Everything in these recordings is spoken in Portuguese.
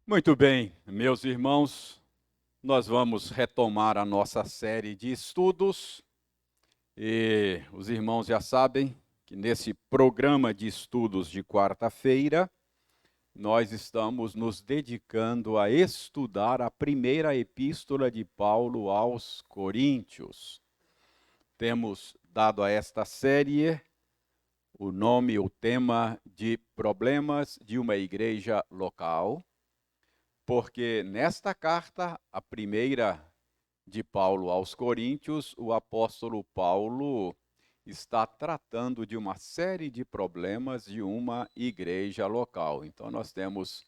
Muito bem, meus irmãos, nós vamos retomar a nossa série de estudos e os irmãos já sabem que nesse programa de estudos de quarta-feira nós estamos nos dedicando a estudar a primeira epístola de Paulo aos Coríntios. Temos dado a esta série o nome, o tema de Problemas de uma Igreja Local, porque nesta carta, a primeira de Paulo aos Coríntios, o apóstolo Paulo está tratando de uma série de problemas de uma igreja local. Então, nós temos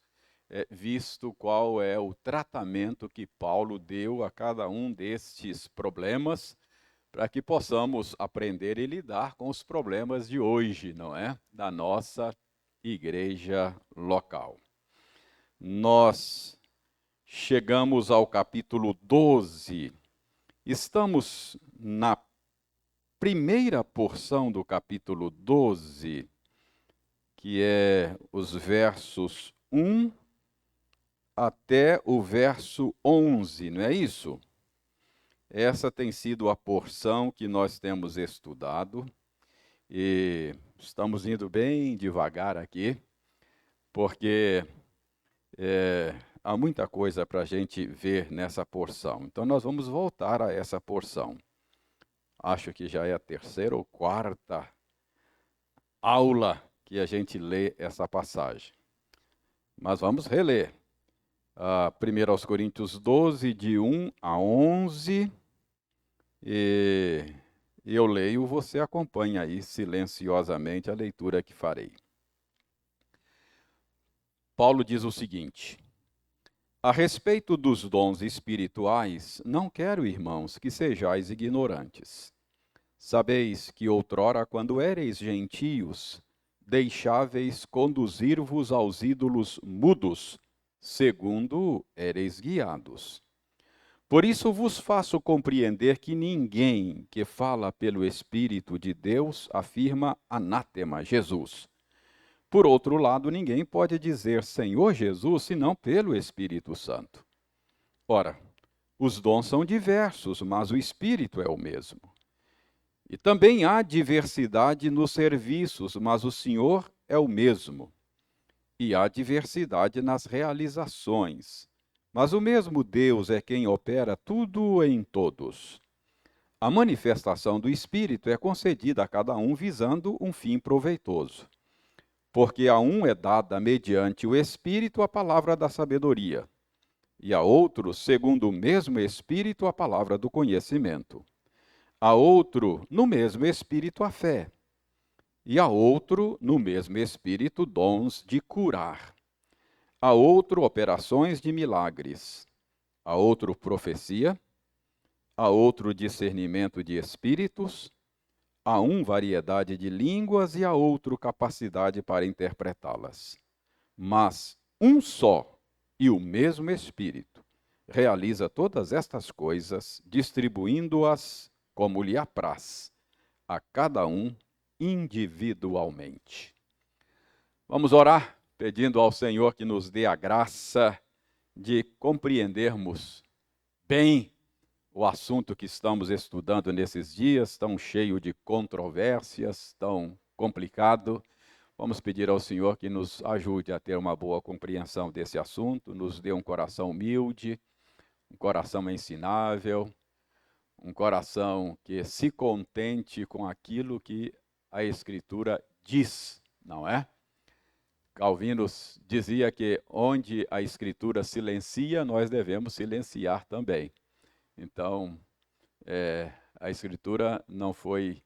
visto qual é o tratamento que Paulo deu a cada um destes problemas, para que possamos aprender e lidar com os problemas de hoje, não é? Da nossa igreja local. Nós chegamos ao capítulo 12. Estamos na primeira porção do capítulo 12, que é os versos 1 até o verso 11, não é isso? Essa tem sido a porção que nós temos estudado e estamos indo bem devagar aqui, porque há muita coisa para a gente ver nessa porção. Então, nós vamos voltar a essa porção. Acho que já é a terceira ou quarta aula que a gente lê essa passagem. Mas vamos reler. 1 aos Coríntios 12, de 1 a 11. E eu leio, você acompanha aí silenciosamente a leitura que farei. Paulo diz o seguinte: a respeito dos dons espirituais, não quero, irmãos, que sejais ignorantes. Sabeis que outrora, quando éreis gentios, deixáveis conduzir-vos aos ídolos mudos, segundo éreis guiados. Por isso vos faço compreender que ninguém que fala pelo Espírito de Deus afirma anátema Jesus. Por outro lado, ninguém pode dizer Senhor Jesus senão pelo Espírito Santo. Ora, os dons são diversos, mas o Espírito é o mesmo. E também há diversidade nos serviços, mas o Senhor é o mesmo. E há diversidade nas realizações, mas o mesmo Deus é quem opera tudo em todos. A manifestação do Espírito é concedida a cada um visando um fim proveitoso. Porque a um é dada mediante o Espírito a palavra da sabedoria, e a outro, segundo o mesmo Espírito, a palavra do conhecimento. A outro, no mesmo Espírito, a fé. E a outro, no mesmo Espírito, dons de curar. A outro, operações de milagres. A outro, profecia. A outro, discernimento de espíritos. A um, variedade de línguas e a outro, capacidade para interpretá-las. Mas um só e o mesmo Espírito realiza todas estas coisas, distribuindo-as como lhe apraz, a cada um individualmente. Vamos orar, pedindo ao Senhor que nos dê a graça de compreendermos bem o assunto que estamos estudando nesses dias, tão cheio de controvérsias, tão complicado. Vamos pedir ao Senhor que nos ajude a ter uma boa compreensão desse assunto, nos dê um coração humilde, um coração ensinável, um coração que se contente com aquilo que a Escritura diz, não é? Calvino dizia que onde a Escritura silencia, nós devemos silenciar também. Então, a Escritura não foi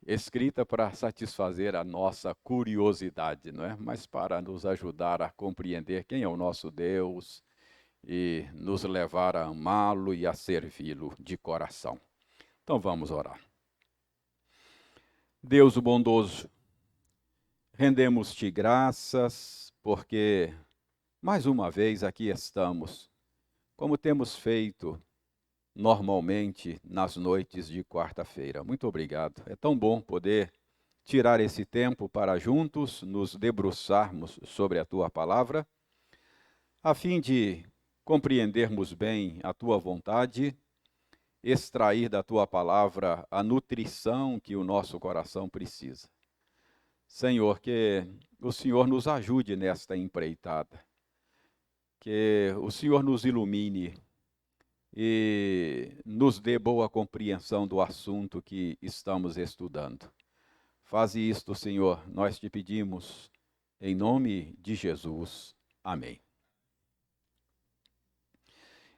escrita para satisfazer a nossa curiosidade, não é? Mas para nos ajudar a compreender quem é o nosso Deus e nos levar a amá-lo e a servi-lo de coração. Então vamos orar. Deus o bondoso, rendemos-te graças porque mais uma vez aqui estamos, como temos feito normalmente nas noites de quarta-feira. Muito obrigado. É tão bom poder tirar esse tempo para juntos nos debruçarmos sobre a tua palavra. a fim de compreendermos bem a tua vontade, extrair da tua palavra a nutrição que o nosso coração precisa. Senhor, que o Senhor nos ajude nesta empreitada, que o Senhor nos ilumine e nos dê boa compreensão do assunto que estamos estudando. Faze isto, Senhor, nós te pedimos, em nome de Jesus. Amém.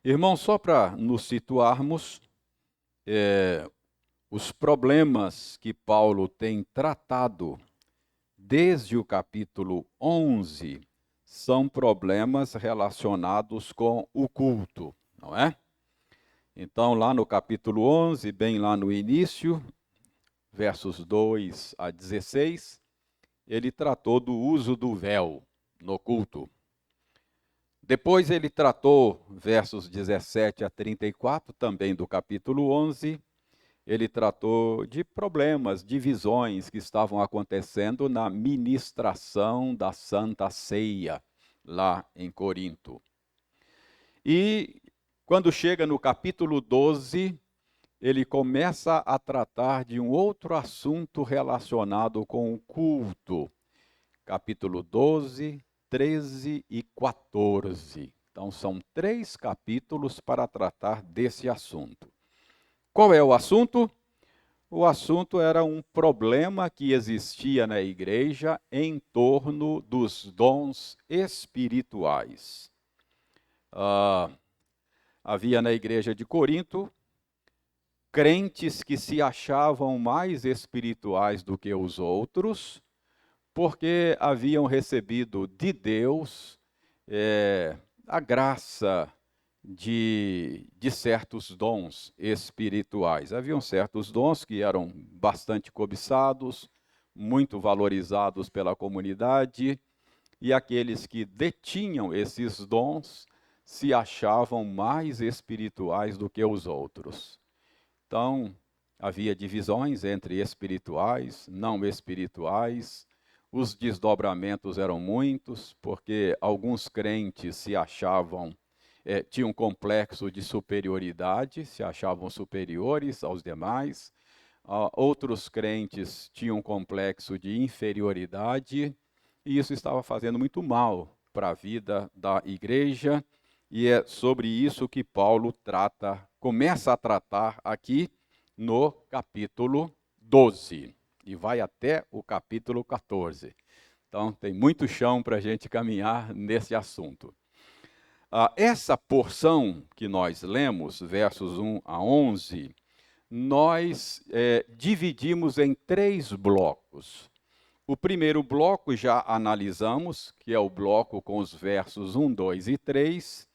Irmãos, só para nos situarmos, os problemas que Paulo tem tratado desde o capítulo 11 são problemas relacionados com o culto, não é? Então, lá no capítulo 11, bem lá no início, versos 2 a 16, ele tratou do uso do véu no culto. Depois ele tratou, versos 17 a 34, também do capítulo 11, ele tratou de problemas, divisões que estavam acontecendo na ministração da Santa Ceia, lá em Corinto. E quando chega no capítulo 12, ele começa a tratar de um outro assunto relacionado com o culto. Capítulo 12, 13 e 14. Então, são 3 capítulos para tratar desse assunto. Qual é o assunto? O assunto era um problema que existia na igreja em torno dos dons espirituais. Havia na igreja de Corinto crentes que se achavam mais espirituais do que os outros, porque haviam recebido de Deus a graça de certos dons espirituais. Haviam certos dons que eram bastante cobiçados, muito valorizados pela comunidade, e aqueles que detinham esses dons se achavam mais espirituais do que os outros. Então, havia divisões entre espirituais, não espirituais. Os desdobramentos eram muitos, porque alguns crentes se achavam, tinham um complexo de superioridade, se achavam superiores aos demais. Outros crentes tinham um complexo de inferioridade, e isso estava fazendo muito mal para a vida da igreja, e é sobre isso que Paulo começa a tratar aqui no capítulo 12. E vai até o capítulo 14. Então, tem muito chão para a gente caminhar nesse assunto. Essa porção que nós lemos, versos 1 a 11, nós dividimos em 3 blocos. O primeiro bloco já analisamos, que é o bloco com os versos 1, 2 e 3,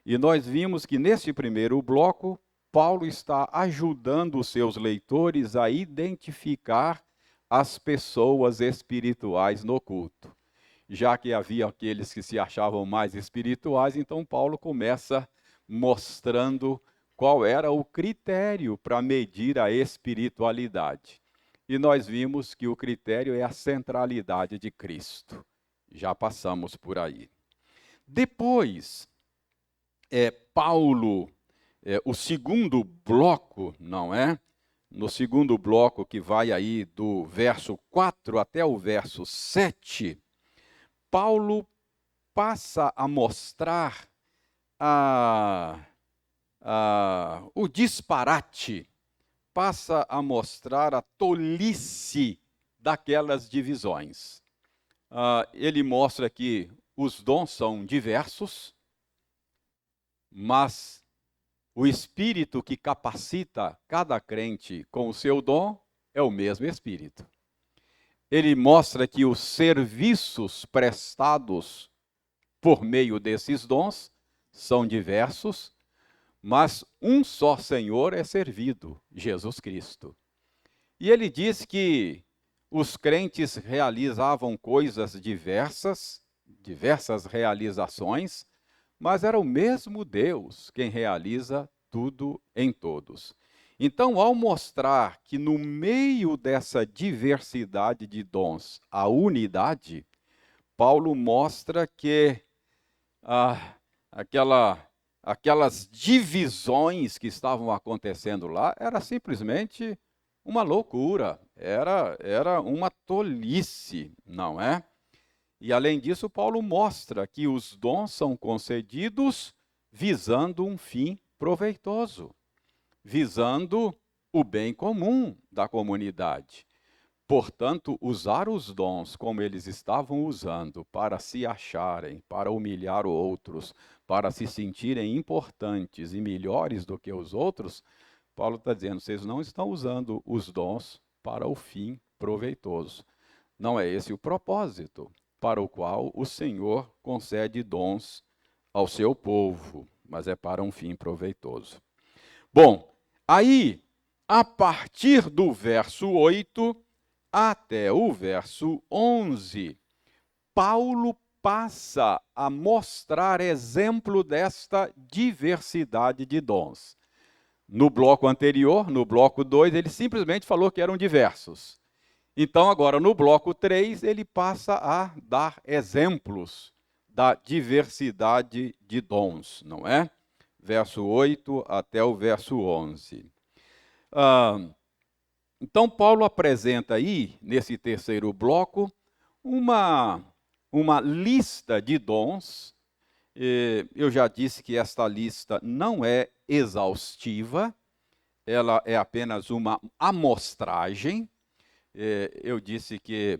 e nós vimos que nesse primeiro bloco, Paulo está ajudando os seus leitores a identificar as pessoas espirituais no culto. Já que havia aqueles que se achavam mais espirituais, então Paulo começa mostrando qual era o critério para medir a espiritualidade. E nós vimos que o critério é a centralidade de Cristo. Já passamos por aí. Depois, Paulo, o segundo bloco, não é? No segundo bloco, que vai aí do verso 4 até o verso 7, Paulo passa a mostrar o disparate, passa a mostrar a tolice daquelas divisões. Ele mostra que os dons são diversos, mas o Espírito que capacita cada crente com o seu dom é o mesmo Espírito. Ele mostra que os serviços prestados por meio desses dons são diversos, mas um só Senhor é servido, Jesus Cristo. E ele diz que os crentes realizavam coisas diversas realizações, mas era o mesmo Deus quem realiza tudo em todos. Então, ao mostrar que no meio dessa diversidade de dons há unidade, Paulo mostra que aquelas divisões que estavam acontecendo lá, era simplesmente uma loucura, era uma tolice, não é? E além disso, Paulo mostra que os dons são concedidos visando um fim proveitoso, visando o bem comum da comunidade. Portanto, usar os dons como eles estavam usando para se acharem, para humilhar outros, para se sentirem importantes e melhores do que os outros, Paulo está dizendo, vocês não estão usando os dons para o fim proveitoso. Não é esse o propósito para o qual o Senhor concede dons ao seu povo, mas é para um fim proveitoso. Bom, aí, a partir do verso 8 até o verso 11, Paulo passa a mostrar exemplo desta diversidade de dons. No bloco anterior, no bloco 2, ele simplesmente falou que eram diversos. Então, agora, no bloco 3, ele passa a dar exemplos da diversidade de dons, não é? Verso 8 até o verso 11. Então, Paulo apresenta aí, nesse terceiro bloco, uma lista de dons. Eu já disse que esta lista não é exaustiva, ela é apenas uma amostragem. Eu disse que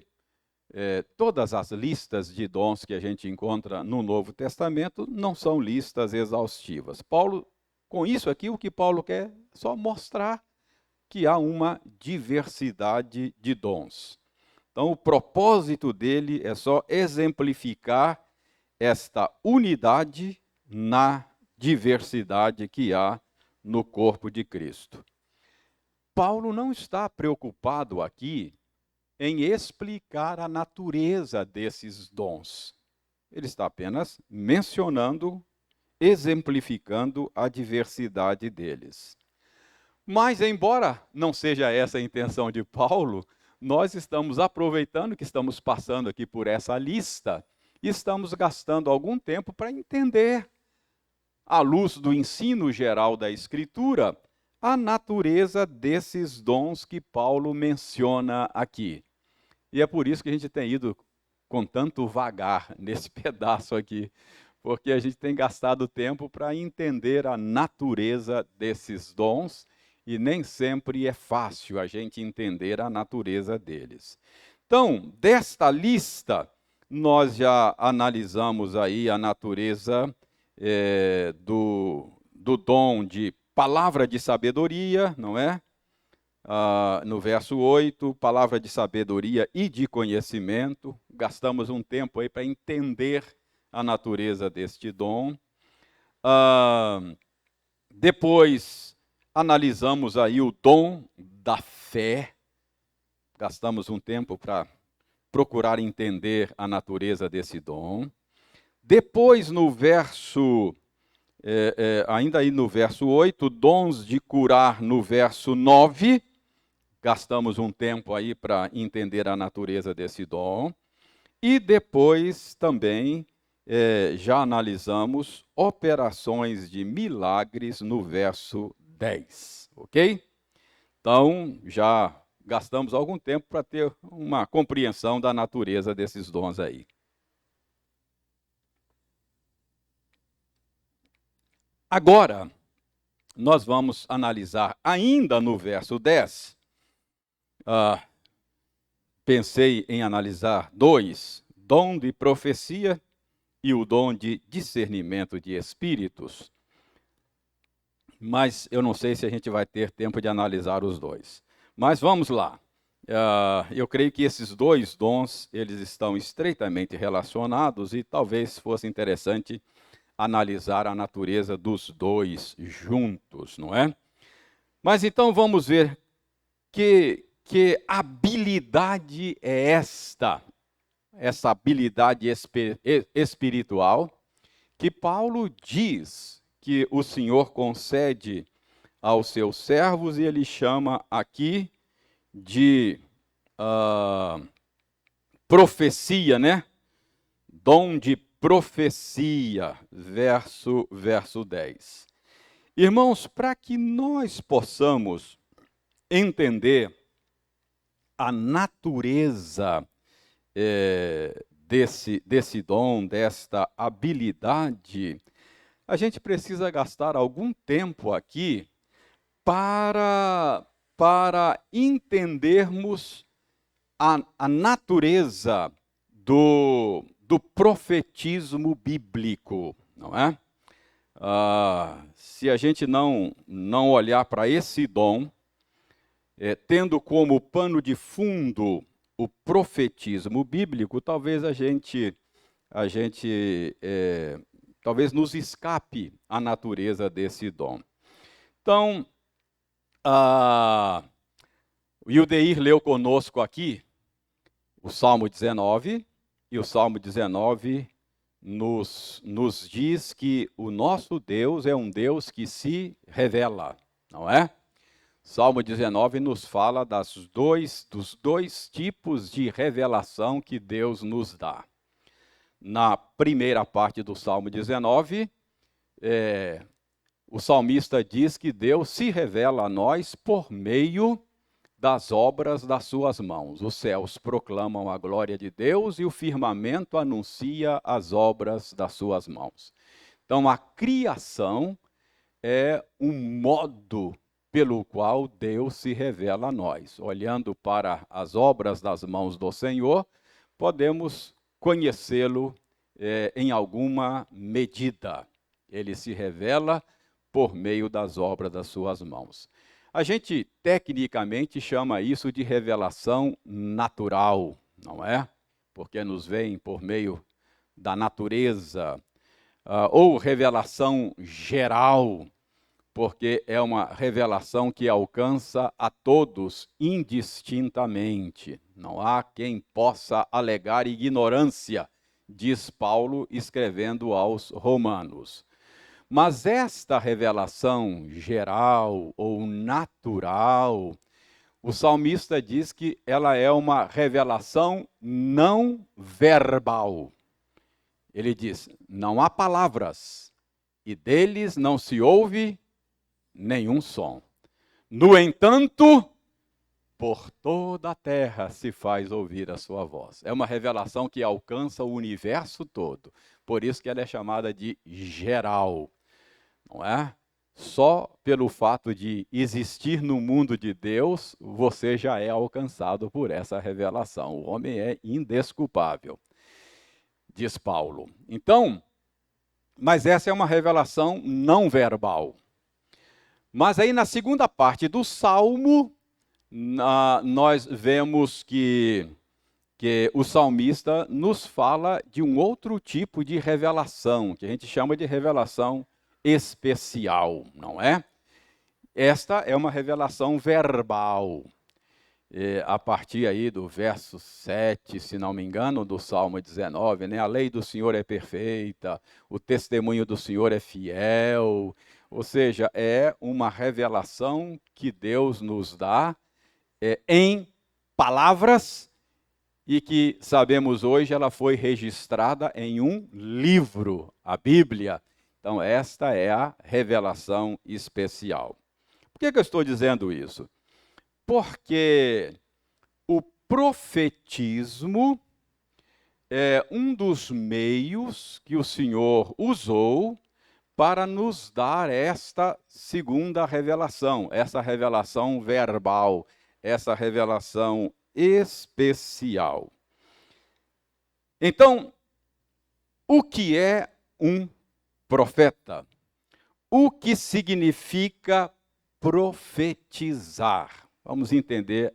todas as listas de dons que a gente encontra no Novo Testamento não são listas exaustivas. Paulo, com isso aqui, o que Paulo quer é só mostrar que há uma diversidade de dons. Então, o propósito dele é só exemplificar esta unidade na diversidade que há no corpo de Cristo. Paulo não está preocupado aqui em explicar a natureza desses dons. Ele está apenas mencionando, exemplificando a diversidade deles. Mas, embora não seja essa a intenção de Paulo, nós estamos aproveitando que estamos passando aqui por essa lista e estamos gastando algum tempo para entender, à luz do ensino geral da Escritura, a natureza desses dons que Paulo menciona aqui. E é por isso que a gente tem ido com tanto vagar nesse pedaço aqui, porque a gente tem gastado tempo para entender a natureza desses dons e nem sempre é fácil a gente entender a natureza deles. Então, desta lista, nós já analisamos aí a natureza do dom de palavra de sabedoria, não é? No verso 8, palavra de sabedoria e de conhecimento. Gastamos um tempo aí para entender a natureza deste dom. Depois, analisamos aí o dom da fé. Gastamos um tempo para procurar entender a natureza desse dom. Depois, no verso, ainda aí no verso 8, dons de curar no verso 9. Gastamos um tempo aí para entender a natureza desse dom. E depois também já analisamos operações de milagres no verso 10, ok? Então, já gastamos algum tempo para ter uma compreensão da natureza desses dons aí. Agora, nós vamos analisar ainda no verso 10. Pensei em analisar dois, dom de profecia e o dom de discernimento de espíritos. Mas eu não sei se a gente vai ter tempo de analisar os dois. Mas vamos lá. Eu creio que esses dois dons, eles estão estreitamente relacionados e talvez fosse interessante analisar a natureza dos dois juntos, não é? Mas então vamos ver que habilidade é essa habilidade espiritual que Paulo diz que o Senhor concede aos seus servos, e ele chama aqui de profecia, né? Dom de profecia, verso 10. Irmãos, para que nós possamos entender a natureza desse dom, desta habilidade, a gente precisa gastar algum tempo aqui para entendermos a natureza do profetismo bíblico, não é? Se a gente não olhar para esse dom, tendo como pano de fundo o profetismo bíblico, talvez a gente talvez nos escape a natureza desse dom. Então, o Ildeir leu conosco aqui o Salmo 19, e o Salmo 19 nos diz que o nosso Deus é um Deus que se revela, não é? Salmo 19 nos fala dos dois tipos de revelação que Deus nos dá. Na primeira parte do Salmo 19, o salmista diz que Deus se revela a nós por meio das obras das suas mãos. Os céus proclamam a glória de Deus e o firmamento anuncia as obras das suas mãos. Então, a criação é um modo pelo qual Deus se revela a nós. Olhando para as obras das mãos do Senhor, podemos conhecê-lo em alguma medida. Ele se revela por meio das obras das suas mãos. A gente, tecnicamente, chama isso de revelação natural, não é? Porque nos vem por meio da natureza, ou revelação geral, porque é uma revelação que alcança a todos indistintamente. Não há quem possa alegar ignorância, diz Paulo escrevendo aos Romanos. Mas esta revelação geral ou natural, o salmista diz que ela é uma revelação não verbal. Ele diz, não há palavras, e deles não se ouve nenhum som. No entanto, por toda a terra se faz ouvir a sua voz. É uma revelação que alcança o universo todo. Por isso que ela é chamada de geral. Não é? Só pelo fato de existir no mundo de Deus, você já é alcançado por essa revelação. O homem é indesculpável, diz Paulo. Então, mas essa é uma revelação não verbal. Mas aí na segunda parte do Salmo, nós vemos que o salmista nos fala de um outro tipo de revelação, que a gente chama de revelação especial, não é? Esta é uma revelação verbal. A partir aí do verso 7, se não me engano, do Salmo 19, né? A lei do Senhor é perfeita, o testemunho do Senhor é fiel. Ou seja, é uma revelação que Deus nos dá em palavras e que, sabemos hoje, ela foi registrada em um livro, a Bíblia. Então, esta é a revelação especial. Por que eu estou dizendo isso? Porque o profetismo é um dos meios que o Senhor usou para nos dar esta segunda revelação, essa revelação verbal, essa revelação especial. Então, o que é um profeta? O que significa profetizar? Vamos entender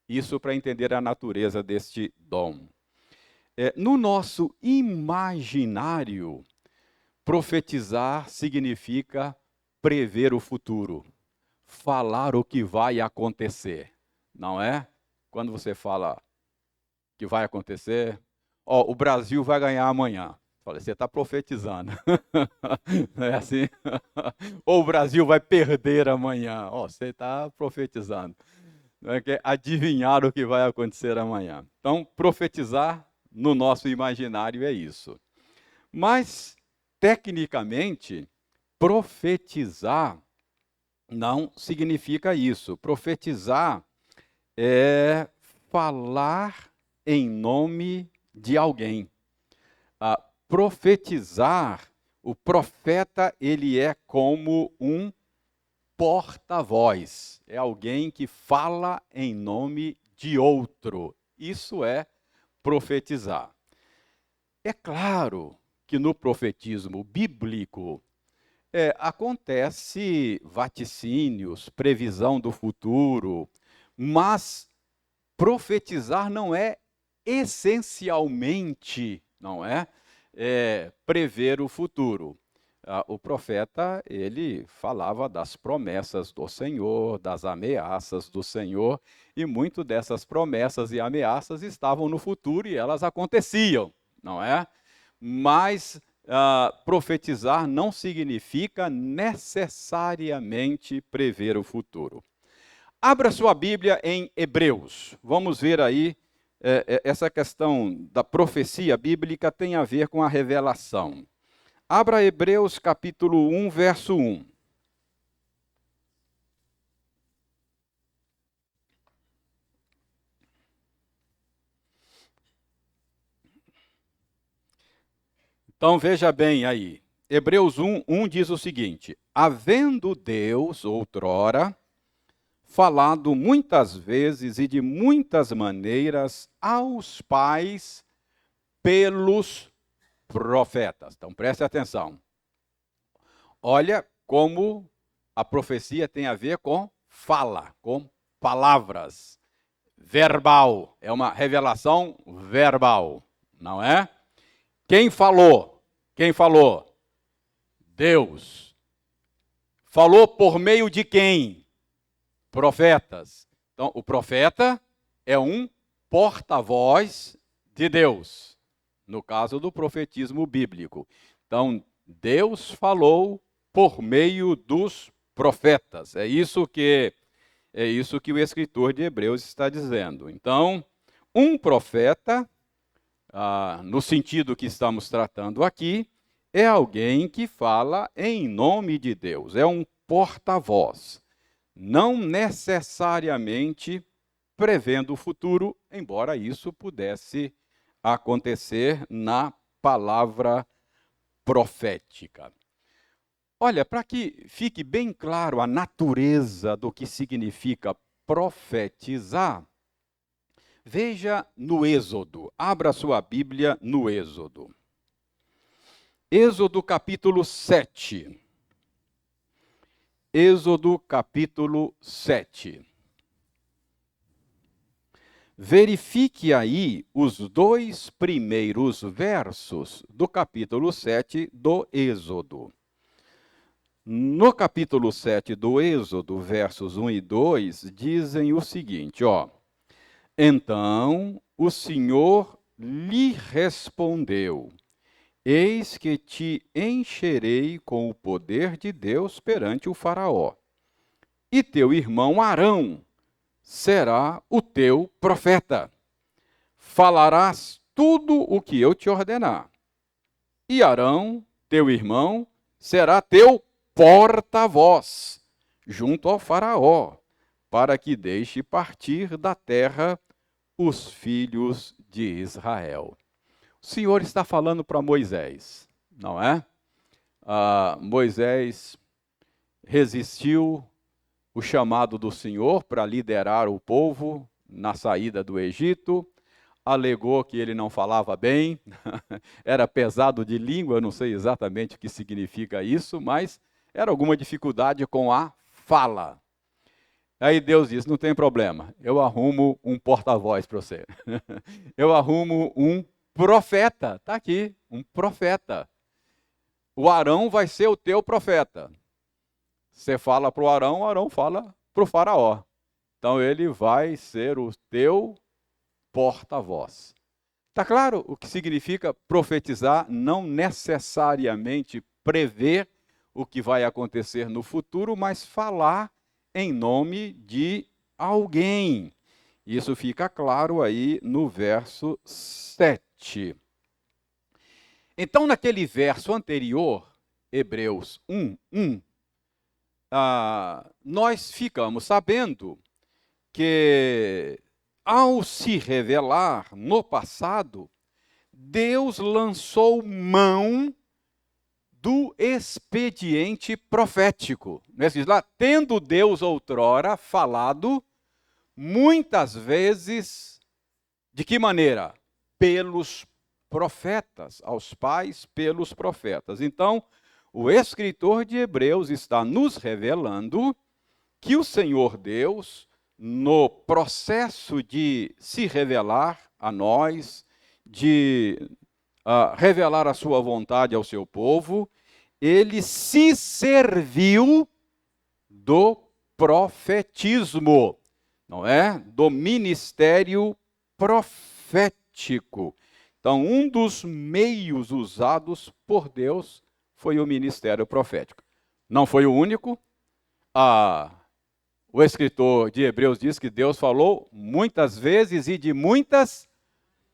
isso para entender a natureza deste dom. No nosso imaginário, profetizar significa prever o futuro, falar o que vai acontecer, não é? Quando você fala que vai acontecer, o Brasil vai ganhar amanhã. Você está profetizando. Não é assim? Ou o Brasil vai perder amanhã. Você está profetizando. Não é que é adivinhar o que vai acontecer amanhã. Então, profetizar no nosso imaginário é isso. Mas, tecnicamente, profetizar não significa isso. Profetizar é falar em nome de alguém. Profetizar, o profeta, ele é como um porta-voz. É alguém que fala em nome de outro. Isso é profetizar. É claro que no profetismo bíblico acontece vaticínios, previsão do futuro, mas profetizar não é essencialmente, não é, prever o futuro. O profeta, ele falava das promessas do Senhor, das ameaças do Senhor, e muito dessas promessas e ameaças estavam no futuro e elas aconteciam, não é? Mas profetizar não significa necessariamente prever o futuro. Abra sua Bíblia em Hebreus. Vamos ver aí, essa questão da profecia bíblica tem a ver com a revelação. Abra Hebreus capítulo 1, verso 1. Então veja bem aí. Hebreus 1, 1 diz o seguinte: havendo Deus, outrora, falado muitas vezes e de muitas maneiras aos pais pelos profetas. Então preste atenção. Olha como a profecia tem a ver com fala, com palavras. Verbal, é uma revelação verbal, não é? Quem falou? Quem falou? Deus. Falou por meio de quem? Profetas. Então, o profeta é um porta-voz de Deus, no caso do profetismo bíblico. Então, Deus falou por meio dos profetas. É isso que o escritor de Hebreus está dizendo. Então, um profeta, no sentido que estamos tratando aqui, é alguém que fala em nome de Deus, é um porta-voz. Não necessariamente prevendo o futuro, embora isso pudesse acontecer na palavra profética. Olha, para que fique bem claro a natureza do que significa profetizar, veja no Êxodo. Abra sua Bíblia no Êxodo. Êxodo capítulo 7. Êxodo capítulo 7. Verifique aí os 2 primeiros versos do capítulo 7 do Êxodo. No capítulo 7 do Êxodo, versos 1 e 2, dizem o seguinte, ó: então o Senhor lhe respondeu: eis que te encherei com o poder de Deus perante o Faraó, e teu irmão Arão será o teu profeta. Falarás tudo o que eu te ordenar. E Arão, teu irmão, será teu porta-voz junto ao Faraó, para que deixe partir da terra os filhos de Israel. O Senhor está falando para Moisés, não é? Moisés resistiu o chamado do Senhor para liderar o povo na saída do Egito, alegou que ele não falava bem, era pesado de língua, eu não sei exatamente o que significa isso, mas era alguma dificuldade com a fala. Aí Deus disse, não tem problema, eu arrumo um porta-voz para você. Eu arrumo um profeta, está aqui, um profeta. O Arão vai ser o teu profeta. Você fala para o Arão fala para o Faraó. Então ele vai ser o teu porta-voz. Está claro o que significa profetizar? Não necessariamente prever o que vai acontecer no futuro, mas falar em nome de alguém. Isso fica claro aí no verso 7. Então, naquele verso anterior, Hebreus 1:1, nós ficamos sabendo que, ao se revelar no passado, Deus lançou mão do expediente profético. Diz lá, tendo Deus outrora falado, muitas vezes, de que maneira? Pelos profetas, aos pais pelos profetas. Então, o escritor de Hebreus está nos revelando que o Senhor Deus, no processo de se revelar a nós, de revelar a sua vontade ao seu povo, ele se serviu do profetismo, não é? Do ministério profético. Então, um dos meios usados por Deus foi o ministério profético. Não foi o único. O escritor de Hebreus diz que Deus falou muitas vezes e de muitas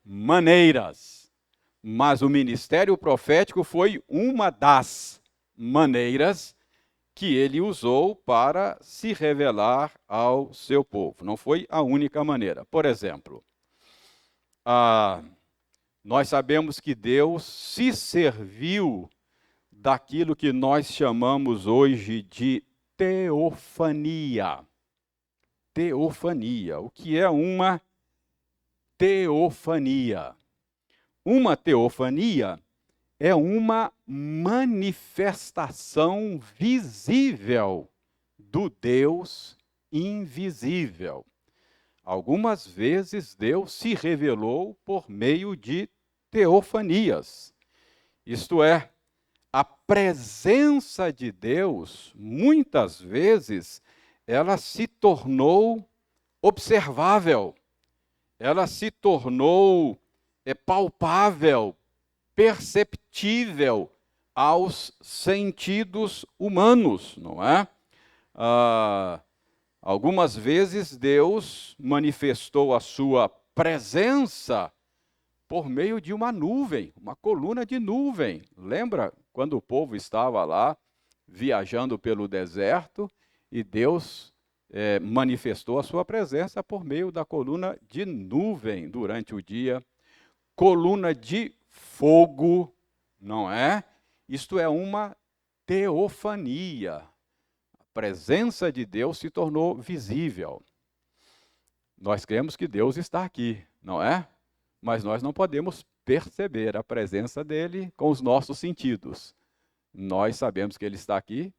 maneiras. Mas o ministério profético foi uma das maneiras que ele usou para se revelar ao seu povo. Não foi a única maneira. Por exemplo, nós sabemos que Deus se serviu daquilo que nós chamamos hoje de teofania. Teofania. O que é uma teofania? Uma teofania é uma manifestação visível do Deus invisível. Algumas vezes Deus se revelou por meio de teofanias. Isto é, a presença de Deus, muitas vezes, ela se tornou observável, ela se tornou palpável, perceptível aos sentidos humanos, não é? Algumas vezes Deus manifestou a sua presença por meio de uma nuvem, uma coluna de nuvem. Lembra quando o povo estava lá viajando pelo deserto e Deus manifestou a sua presença por meio da coluna de nuvem durante o dia, coluna de fogo, não é? Isto é uma teofania. A presença de Deus se tornou visível. Nós cremos que Deus está aqui, não é? Mas nós não podemos perceber a presença dele com os nossos sentidos. Nós sabemos que ele está aqui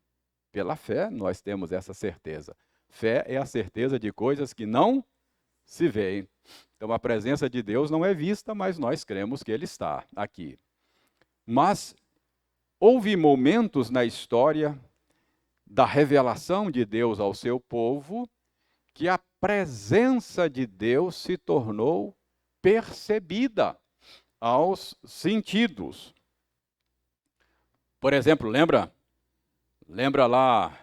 pela fé, nós temos essa certeza. Fé é a certeza de coisas que não se veem. Então a presença de Deus não é vista, mas nós cremos que ele está aqui. Mas houve momentos na história da revelação de Deus ao seu povo que a presença de Deus se tornou percebida aos sentidos. Por exemplo, lembra lá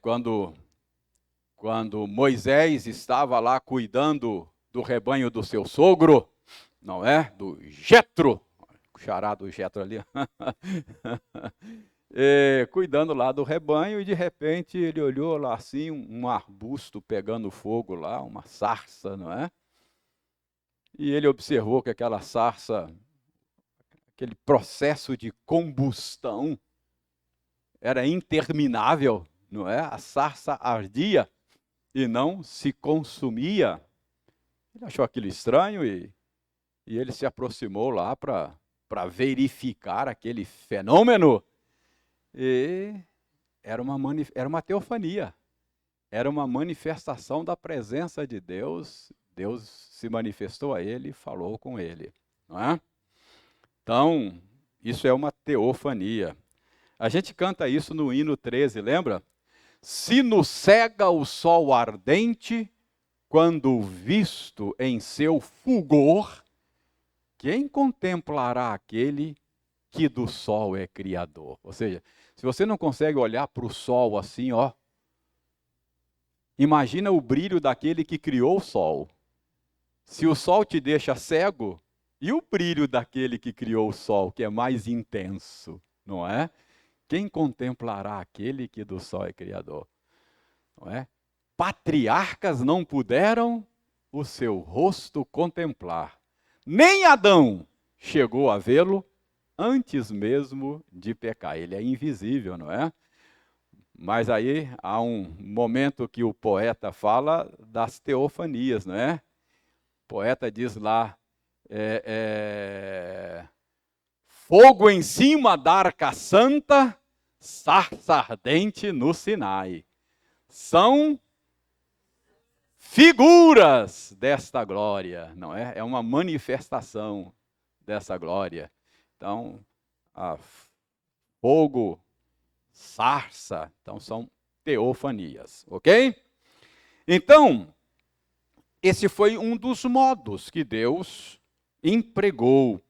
quando Moisés estava lá cuidando do rebanho do seu sogro, não é? Do Jetro, o xará do Jetro ali, cuidando lá do rebanho, e de repente ele olhou lá assim, um arbusto pegando fogo lá, uma sarça, não é? E ele observou que aquela sarça, aquele processo de combustão, era interminável, não é? A sarça ardia e não se consumia. Ele achou aquilo estranho e ele se aproximou lá para verificar aquele fenômeno. E era uma teofania, era uma manifestação da presença de Deus. Deus se manifestou a ele e falou com ele, não é? Então, isso é uma teofania. A gente canta isso no hino 13, lembra? Se nos cega o sol ardente, quando visto em seu fulgor, quem contemplará aquele que do sol é criador? Ou seja, se você não consegue olhar para o sol assim, ó, imagina o brilho daquele que criou o sol. Se o sol te deixa cego, E o brilho daquele que criou o sol, que é mais intenso, não é? Quem contemplará aquele que do sol é criador? Não é? Patriarcas não puderam o seu rosto contemplar. Nem Adão chegou a vê-lo antes mesmo de pecar. Ele é invisível, não é? Mas aí há um momento que o poeta fala das teofanias, não é? O poeta diz lá, fogo em cima da arca santa, sarça ardente no Sinai. São figuras desta glória, não é? É uma manifestação dessa glória. Então, fogo, sarça, então são teofanias, ok? Então, esse foi um dos modos que Deus empregou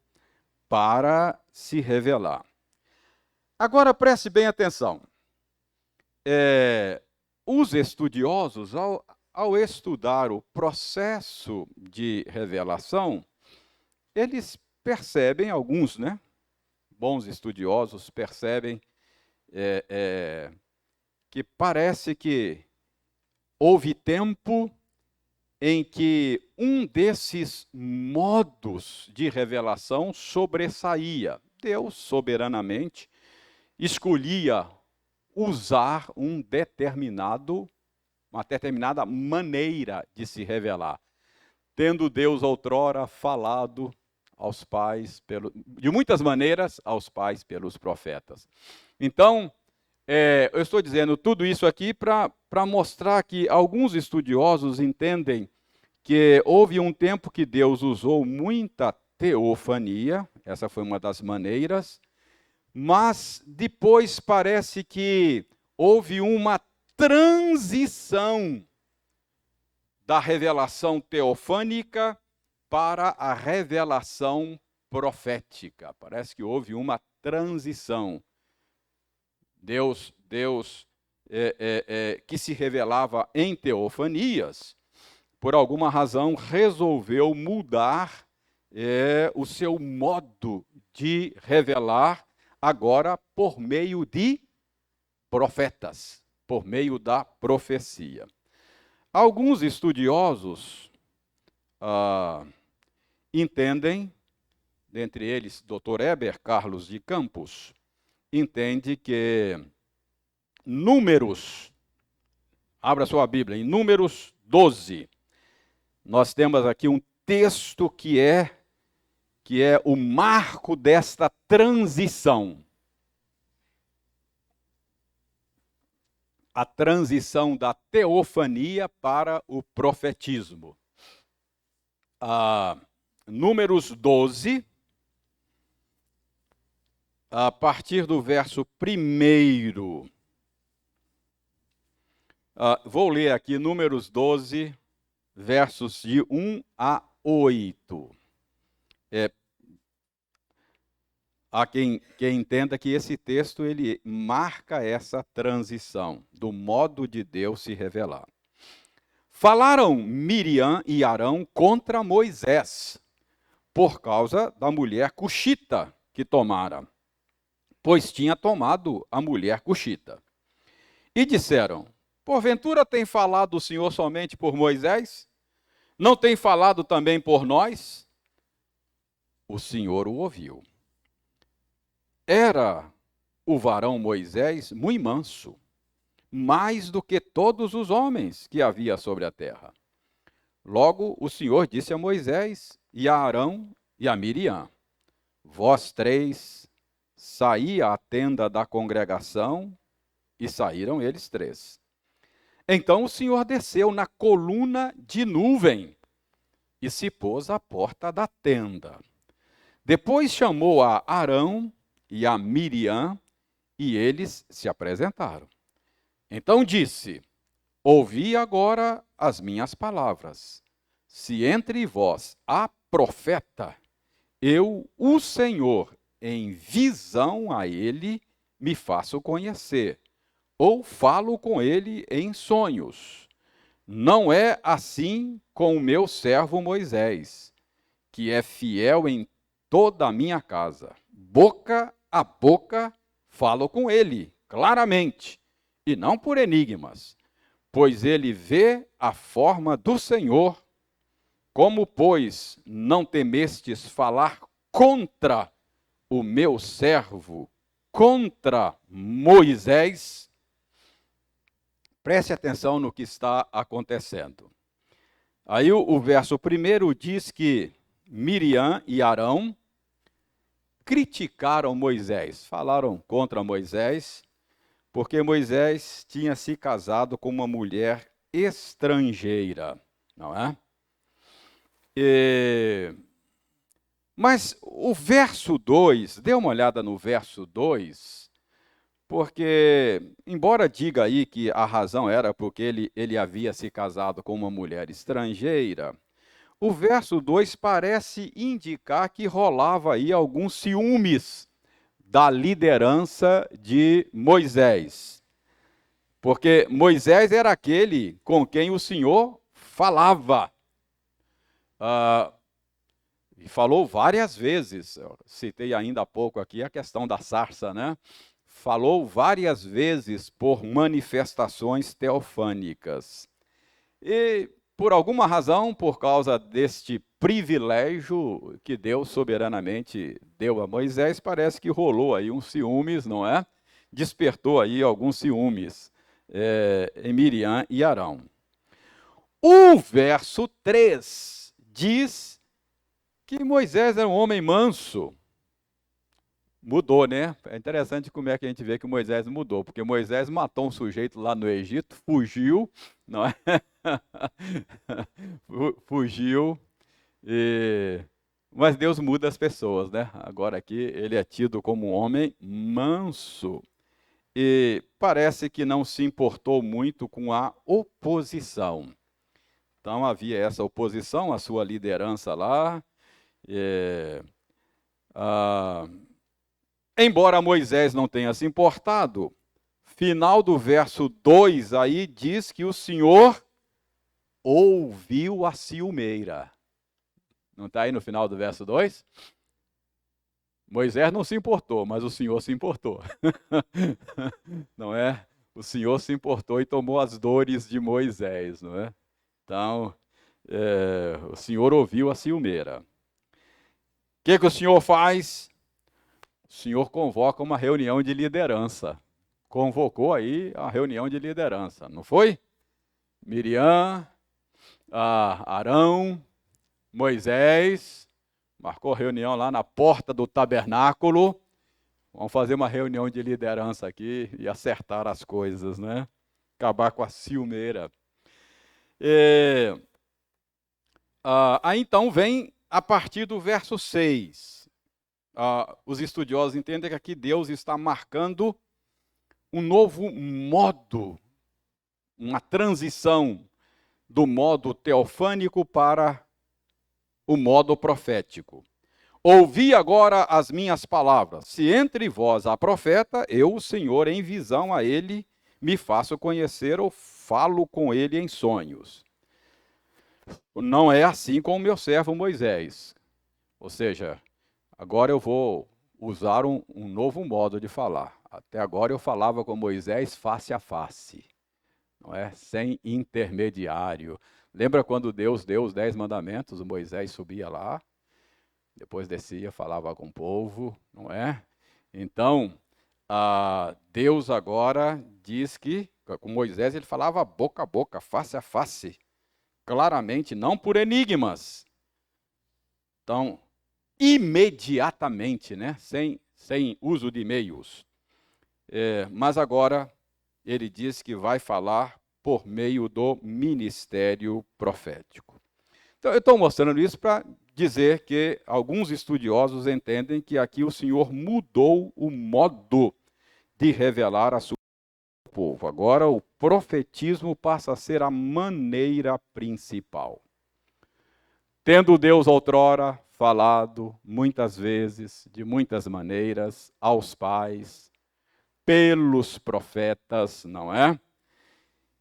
para se revelar. Agora preste bem atenção. Os estudiosos, ao estudar o processo de revelação, eles percebem, alguns, né? Bons estudiosos percebem que parece que houve tempo em que um desses modos de revelação sobressaía. Deus, soberanamente, escolhia usar uma determinada maneira de se revelar. Tendo Deus outrora falado aos pais, de muitas maneiras, aos pais pelos profetas. Então, eu estou dizendo tudo isso aqui para mostrar que alguns estudiosos entendem que houve um tempo que Deus usou muita teofania, essa foi uma das maneiras, mas depois parece que houve uma transição da revelação teofânica para a revelação profética. Parece que houve uma transição. Deus que se revelava em teofanias, por alguma razão resolveu mudar o seu modo de revelar agora por meio de profetas, por meio da profecia. Alguns estudiosos entendem, dentre eles Dr. Heber Carlos de Campos, entende que Números, abra sua Bíblia, em Números 12, nós temos aqui um texto que é o marco desta transição. A transição da teofania para o profetismo. Números 12, a partir do verso 1. Vou ler aqui Números 12, versos de 1 a 8. Há quem entenda que esse texto ele marca essa transição do modo de Deus se revelar. Falaram Miriam e Arão contra Moisés, por causa da mulher cuxita que tomara, pois tinha tomado a mulher cuxita. E disseram, porventura tem falado o Senhor somente por Moisés? Não tem falado também por nós? O Senhor o ouviu. Era o varão Moisés muito manso, mais do que todos os homens que havia sobre a terra. Logo o Senhor disse a Moisés e a Arão e a Miriam, vós três saí à tenda da congregação, e saíram eles três. Então o Senhor desceu na coluna de nuvem e se pôs à porta da tenda. Depois chamou a Arão e a Miriam, e eles se apresentaram. Então disse, ouvi agora as minhas palavras. Se entre vós há profeta, eu, o Senhor, em visão a ele, me faço conhecer, ou falo com ele em sonhos. Não é assim com o meu servo Moisés, que é fiel em toda a minha casa. Boca a boca falo com ele, claramente, e não por enigmas, pois ele vê a forma do Senhor. Como, pois, não temestes falar contra o meu servo, contra Moisés? Preste atenção no que está acontecendo. Aí o verso 1 diz que Miriam e Arão criticaram Moisés, falaram contra Moisés, porque Moisés tinha se casado com uma mulher estrangeira, não é? Mas o verso 2, dê uma olhada no verso 2, porque, embora diga aí que a razão era porque ele havia se casado com uma mulher estrangeira, o verso 2 parece indicar que rolava aí alguns ciúmes da liderança de Moisés. Porque Moisés era aquele com quem o Senhor falava. E falou várias vezes, eu citei ainda há pouco aqui a questão da sarça, né? Falou várias vezes por manifestações teofânicas. E, por alguma razão, por causa deste privilégio que Deus soberanamente deu a Moisés, parece que rolou aí uns ciúmes, não é? Despertou aí alguns ciúmes em Miriam e Arão. O verso 3 diz que Moisés era um homem manso. Mudou, né? É interessante como é que a gente vê que Moisés mudou, porque Moisés matou um sujeito lá no Egito, fugiu, não é? Fugiu, mas Deus muda as pessoas, né? Agora aqui ele é tido como um homem manso. E parece que não se importou muito com a oposição. Então havia essa oposição à sua liderança lá. Embora Moisés não tenha se importado, final do verso 2 aí diz que o Senhor ouviu a ciumeira. Não está aí no final do verso 2? Moisés não se importou, mas o Senhor se importou. Não é? O Senhor se importou e tomou as dores de Moisés, não é? Então, o Senhor ouviu a ciumeira. O que o Senhor faz? O Senhor convoca uma reunião de liderança. Convocou aí a reunião de liderança, não foi? Miriam, Arão, Moisés, marcou reunião lá na porta do tabernáculo. Vamos fazer uma reunião de liderança aqui e acertar as coisas, né? Acabar com a ciumeira. Aí então vem a partir do verso 6. Os estudiosos entendem que aqui Deus está marcando um novo modo, uma transição do modo teofânico para o modo profético. Ouvi agora as minhas palavras. Se entre vós há profeta, eu, o Senhor, em visão a ele, me faço conhecer ou falo com ele em sonhos. Não é assim com o meu servo Moisés. Ou seja, agora eu vou usar um novo modo de falar. Até agora eu falava com Moisés face a face, não é? Sem intermediário. Lembra quando Deus deu os 10 mandamentos, o Moisés subia lá, depois descia, falava com o povo, não é? Então, Deus agora diz que, com Moisés, ele falava boca a boca, face a face, claramente, não por enigmas. Então, imediatamente, né? Sem uso de meios. Mas agora, ele diz que vai falar por meio do ministério profético. Então, eu estou mostrando isso para dizer que alguns estudiosos entendem que aqui o Senhor mudou o modo de revelar a sua povo. Agora o profetismo passa a ser a maneira principal. Tendo Deus outrora falado muitas vezes, de muitas maneiras, aos pais, pelos profetas, não é?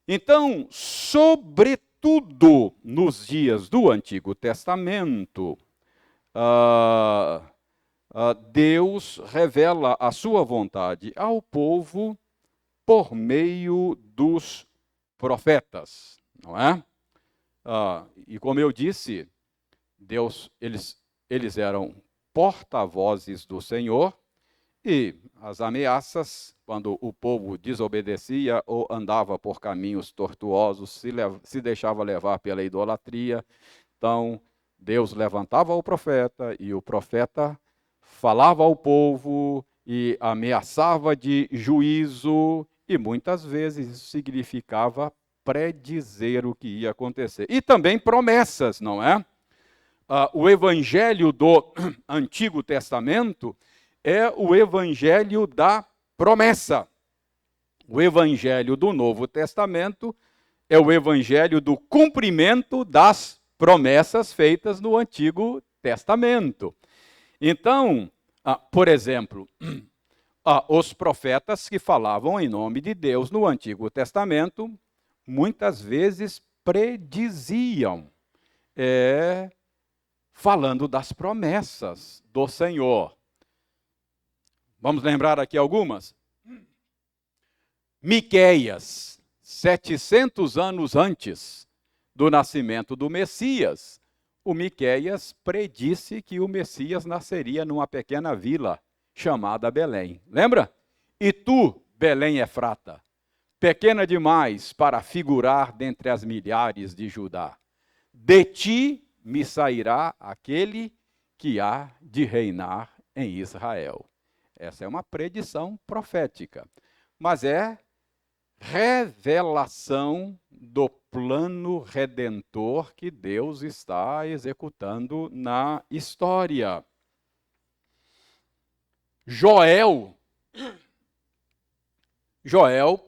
Então, sobretudo nos dias do Antigo Testamento, Deus revela a sua vontade ao povo por meio dos profetas, não é? E como eu disse, eles eram porta-vozes do Senhor, e as ameaças, quando o povo desobedecia ou andava por caminhos tortuosos, se deixava levar pela idolatria, então Deus levantava o profeta, e o profeta falava ao povo e ameaçava de juízo, e muitas vezes isso significava predizer o que ia acontecer. E também promessas, não é? O evangelho do Antigo Testamento é o evangelho da promessa. O evangelho do Novo Testamento é o evangelho do cumprimento das promessas feitas no Antigo Testamento. Então, por exemplo, os profetas que falavam em nome de Deus no Antigo Testamento, muitas vezes prediziam, falando das promessas do Senhor. Vamos lembrar aqui algumas? Miqueias, 700 anos antes do nascimento do Messias, o Miqueias predisse que o Messias nasceria numa pequena vila chamada Belém. Lembra? E tu, Belém Efrata, pequena demais para figurar dentre as milhares de Judá, de ti me sairá aquele que há de reinar em Israel. Essa é uma predição profética, mas é revelação do plano redentor que Deus está executando na história. Joel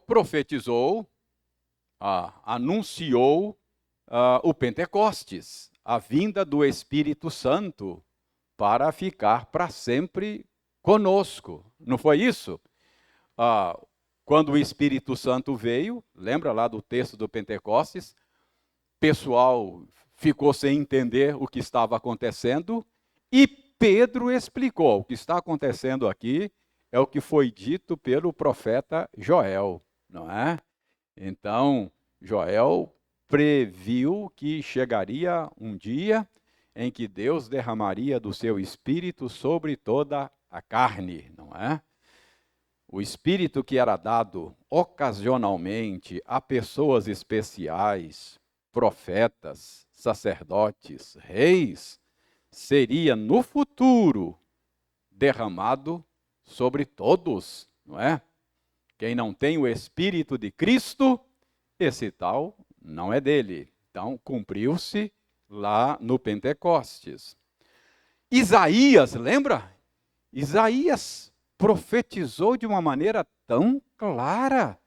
profetizou, anunciou o Pentecostes, a vinda do Espírito Santo para ficar para sempre conosco. Não foi isso? Quando o Espírito Santo veio, lembra lá do texto do Pentecostes, pessoal ficou sem entender o que estava acontecendo, e Pedro explicou: o que está acontecendo aqui é o que foi dito pelo profeta Joel, não é? Então, Joel previu que chegaria um dia em que Deus derramaria do seu Espírito sobre toda a carne, não é? O Espírito que era dado ocasionalmente a pessoas especiais, profetas, sacerdotes, reis, seria no futuro derramado sobre todos, não é? Quem não tem o Espírito de Cristo, esse tal não é dele. Então, cumpriu-se lá no Pentecostes. Isaías, lembra? Isaías profetizou de uma maneira tão clara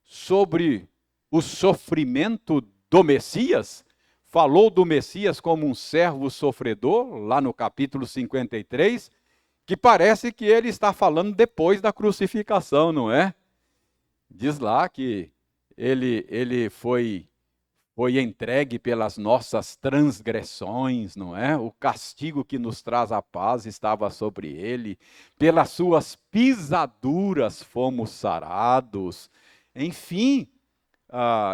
sobre o sofrimento do Messias, falou do Messias como um servo sofredor, lá no capítulo 53, que parece que ele está falando depois da crucificação, não é? Diz lá que ele foi entregue pelas nossas transgressões, não é? O castigo que nos traz a paz estava sobre ele, pelas suas pisaduras fomos sarados. Enfim,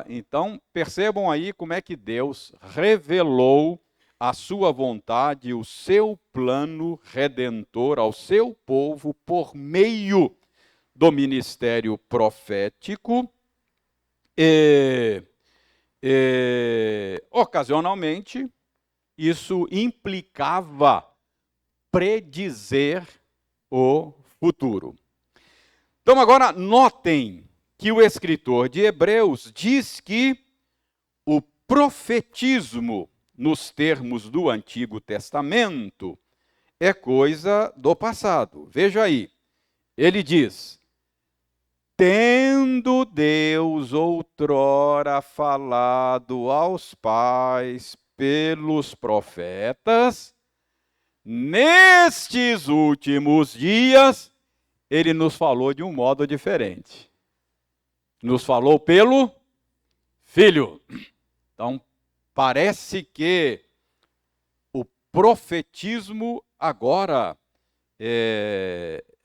então percebam aí como é que Deus revelou a sua vontade, o seu plano redentor ao seu povo por meio do ministério profético. Ocasionalmente, isso implicava predizer o futuro. Então, agora, notem que o escritor de Hebreus diz que o profetismo, nos termos do Antigo Testamento, é coisa do passado. Veja aí, ele diz: tendo Deus outrora falado aos pais pelos profetas, nestes últimos dias, ele nos falou de um modo diferente. Nos falou pelo Filho. Então, parece que o profetismo agora,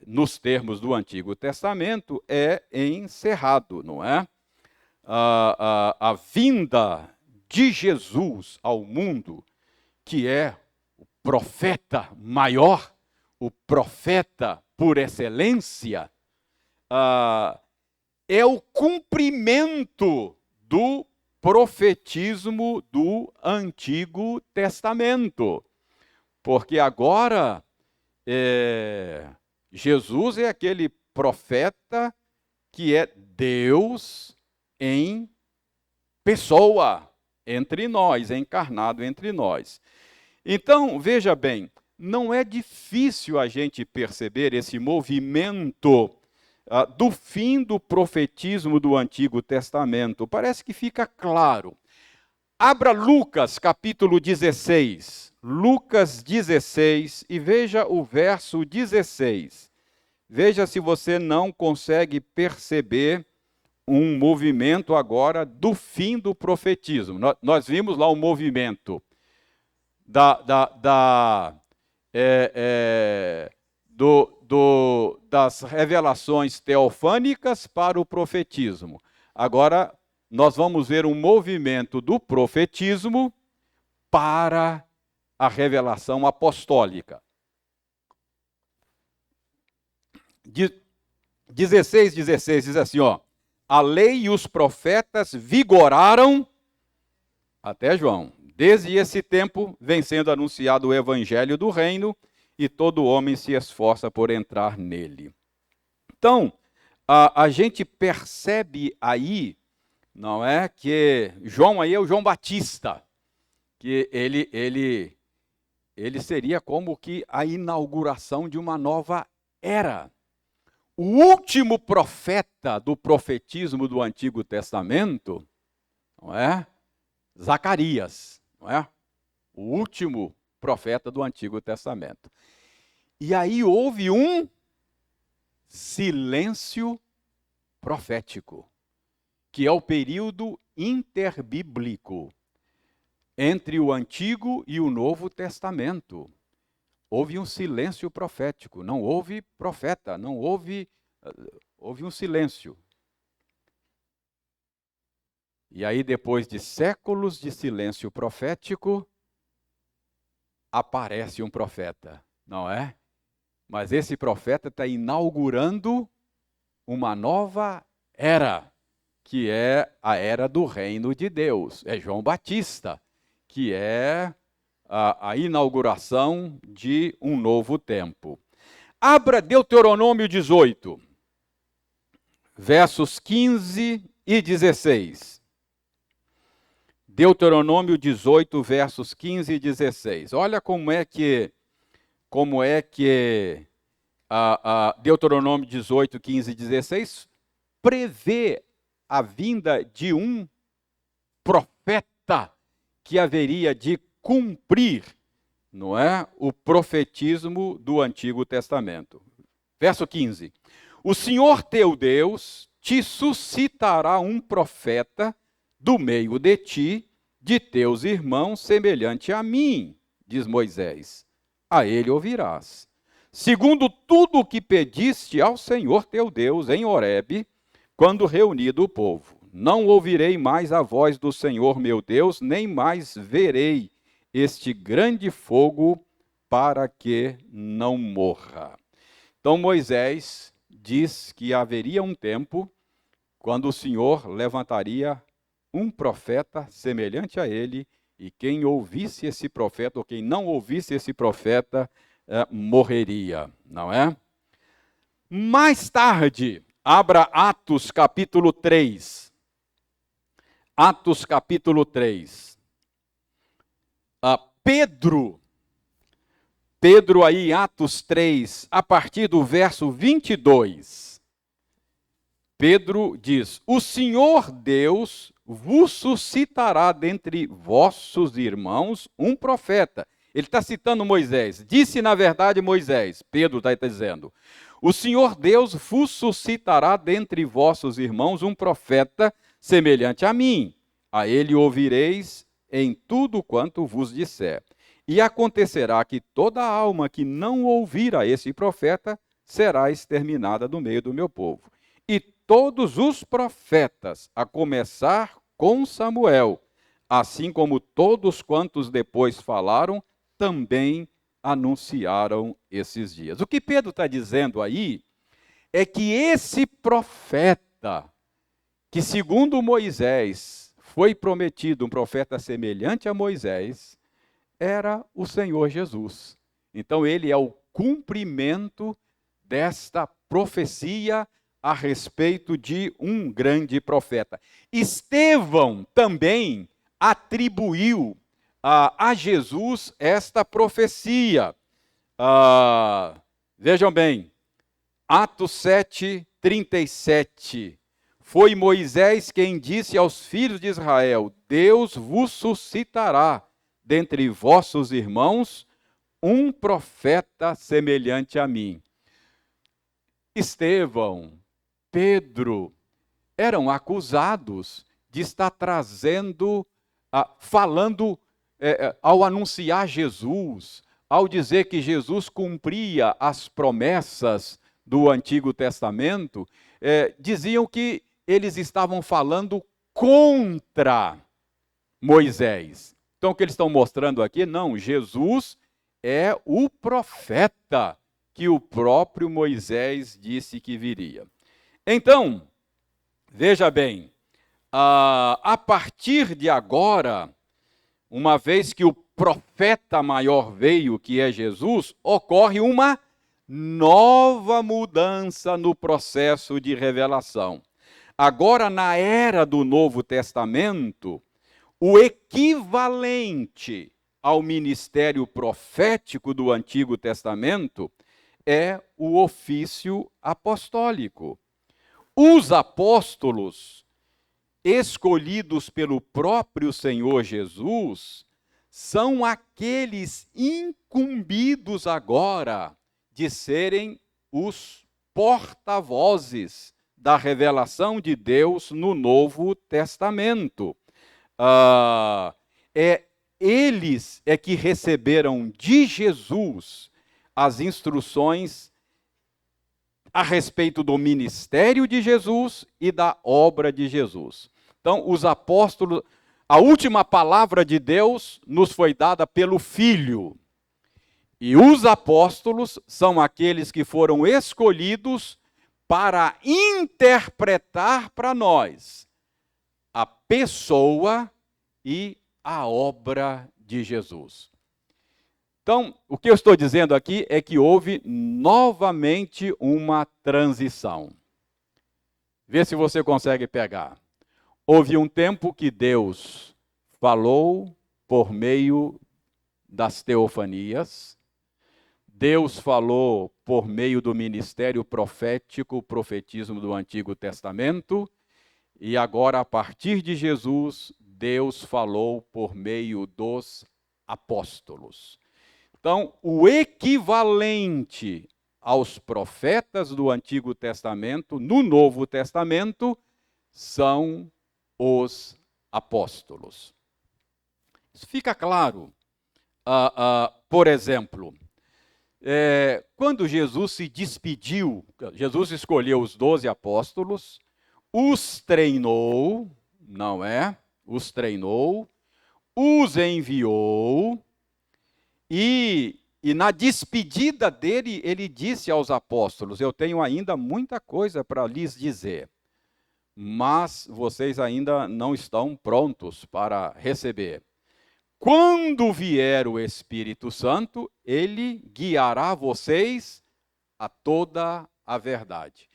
nos termos do Antigo Testamento, é encerrado, não é? A vinda de Jesus ao mundo, que é o profeta maior, o profeta por excelência, é o cumprimento do profetismo do Antigo Testamento. Porque agora, Jesus é aquele profeta que é Deus em pessoa, entre nós, encarnado entre nós. Então, veja bem, não é difícil a gente perceber esse movimento do fim do profetismo do Antigo Testamento. Parece que fica claro. Abra Lucas, capítulo 16. Lucas 16, e veja o verso 16. Veja se você não consegue perceber um movimento agora do fim do profetismo. Nós vimos lá o movimento das revelações teofânicas para o profetismo. Agora, nós vamos ver um movimento do profetismo para a revelação apostólica. 16 diz assim, ó: a lei e os profetas vigoraram até João. Desde esse tempo vem sendo anunciado o evangelho do reino, e todo homem se esforça por entrar nele. Então, a gente percebe aí, não é, que João aí é o João Batista, que ele seria como que a inauguração de uma nova era. O último profeta do profetismo do Antigo Testamento, não é? Zacarias, não é? O último profeta do Antigo Testamento. E aí houve um silêncio profético, que é o período interbíblico entre o Antigo e o Novo Testamento. Houve um silêncio profético, não houve profeta, não houve um silêncio. E aí, depois de séculos de silêncio profético, aparece um profeta, não é? Mas esse profeta está inaugurando uma nova era, que é a era do reino de Deus. É João Batista, que é a inauguração de um novo tempo. Abra Deuteronômio 18, versos 15 e 16. Deuteronômio 18, versos 15 e 16. Olha como é que Deuteronômio 18, 15 e 16 prevê a vinda de um profeta que haveria de cumprir, não é, o profetismo do Antigo Testamento. Verso 15. O Senhor teu Deus te suscitará um profeta do meio de ti, de teus irmãos, semelhante a mim, diz Moisés. A ele ouvirás. Segundo tudo o que pediste ao Senhor teu Deus em Horebe, quando reunido o povo. Não ouvirei mais a voz do Senhor meu Deus, nem mais verei este grande fogo, para que não morra. Então Moisés diz que haveria um tempo quando o Senhor levantaria um profeta semelhante a ele, e quem ouvisse esse profeta, ou quem não ouvisse esse profeta, morreria, não é? Mais tarde, abra Atos capítulo 3. Atos capítulo 3. Pedro aí, Atos 3, a partir do verso 22. Pedro diz: o Senhor Deus vos suscitará dentre vossos irmãos um profeta. Ele está citando Moisés. Disse, na verdade, Moisés. Pedro está dizendo: o Senhor Deus vos suscitará dentre vossos irmãos um profeta semelhante a mim. A ele ouvireis em tudo quanto vos disser. E acontecerá que toda alma que não ouvir a esse profeta será exterminada do meio do meu povo. E todos os profetas, a começar com Samuel, assim como todos quantos depois falaram, também anunciaram esses dias. O que Pedro está dizendo aí é que esse profeta, que segundo Moisés foi prometido um profeta semelhante a Moisés, era o Senhor Jesus. Então ele é o cumprimento desta profecia a respeito de um grande profeta. Estevão também atribuiu a Jesus esta profecia. Vejam bem, Atos 7:37. Foi Moisés quem disse aos filhos de Israel: Deus vos suscitará dentre vossos irmãos um profeta semelhante a mim. Estevão, Pedro, eram acusados de estar trazendo, falando, ao anunciar Jesus, ao dizer que Jesus cumpria as promessas do Antigo Testamento, diziam que eles estavam falando contra Moisés. Então, o que eles estão mostrando aqui? Não, Jesus é o profeta que o próprio Moisés disse que viria. Então, veja bem, a partir de agora, uma vez que o profeta maior veio, que é Jesus, ocorre uma nova mudança no processo de revelação. Agora, na era do Novo Testamento, o equivalente ao ministério profético do Antigo Testamento é o ofício apostólico. Os apóstolos, escolhidos pelo próprio Senhor Jesus, são aqueles incumbidos agora de serem os porta-vozes da revelação de Deus no Novo Testamento. Eles é que receberam de Jesus as instruções a respeito do ministério de Jesus e da obra de Jesus. Então, os apóstolos, a última palavra de Deus nos foi dada pelo Filho. E os apóstolos são aqueles que foram escolhidos para interpretar para nós a pessoa e a obra de Jesus. Então, o que eu estou dizendo aqui é que houve novamente uma transição. Vê se você consegue pegar. Houve um tempo que Deus falou por meio das teofanias. Deus falou por meio do ministério profético, o profetismo do Antigo Testamento. E agora, a partir de Jesus, Deus falou por meio dos apóstolos. Então, o equivalente aos profetas do Antigo Testamento, no Novo Testamento, são os apóstolos. Isso fica claro. Por exemplo, quando Jesus se despediu, Jesus escolheu os 12 apóstolos, os treinou, não é? Os treinou, os enviou, e na despedida dele, ele disse aos apóstolos: eu tenho ainda muita coisa para lhes dizer, mas vocês ainda não estão prontos para receber. Quando vier o Espírito Santo, ele guiará vocês a toda a verdade.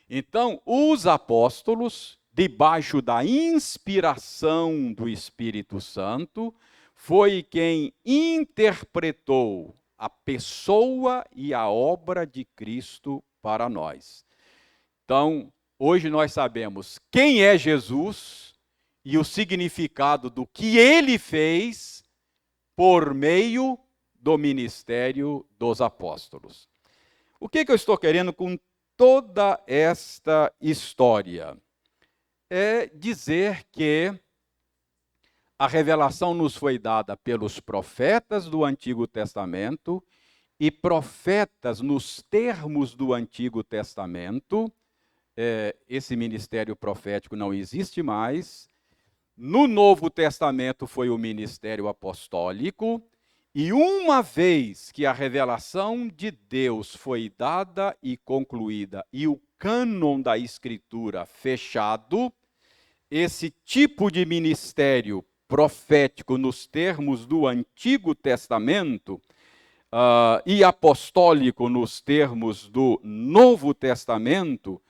Então, os apóstolos, debaixo da inspiração do Espírito Santo, foi quem interpretou a pessoa e a obra de Cristo para nós. Então, hoje nós sabemos quem é Jesus e o significado do que ele fez por meio do ministério dos apóstolos. O que eu estou querendo com toda esta história? É dizer que a revelação nos foi dada pelos profetas do Antigo Testamento, e profetas nos termos do Antigo Testamento. Esse ministério profético não existe mais. No Novo Testamento foi o ministério apostólico, e uma vez que a revelação de Deus foi dada e concluída, e o cânon da Escritura fechado, esse tipo de ministério profético nos termos do Antigo Testamento e apostólico nos termos do Novo Testamento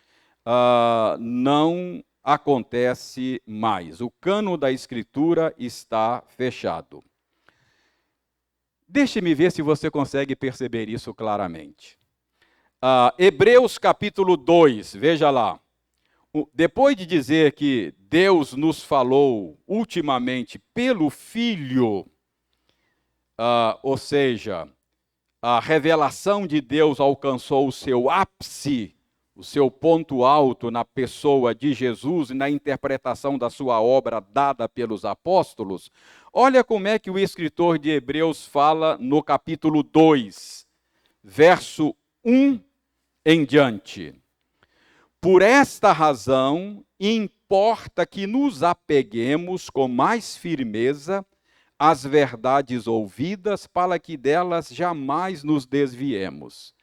não acontece mais. O cânon da Escritura está fechado. Deixe-me ver se você consegue perceber isso claramente. Hebreus capítulo 2, veja lá. Depois de dizer que Deus nos falou ultimamente pelo Filho, ou seja, a revelação de Deus alcançou o seu ápice, o seu ponto alto na pessoa de Jesus e na interpretação da sua obra dada pelos apóstolos. Olha como é que o escritor de Hebreus fala no capítulo 2, verso 1 em diante. Por esta razão, importa que nos apeguemos com mais firmeza às verdades ouvidas, para que delas jamais nos desviemos.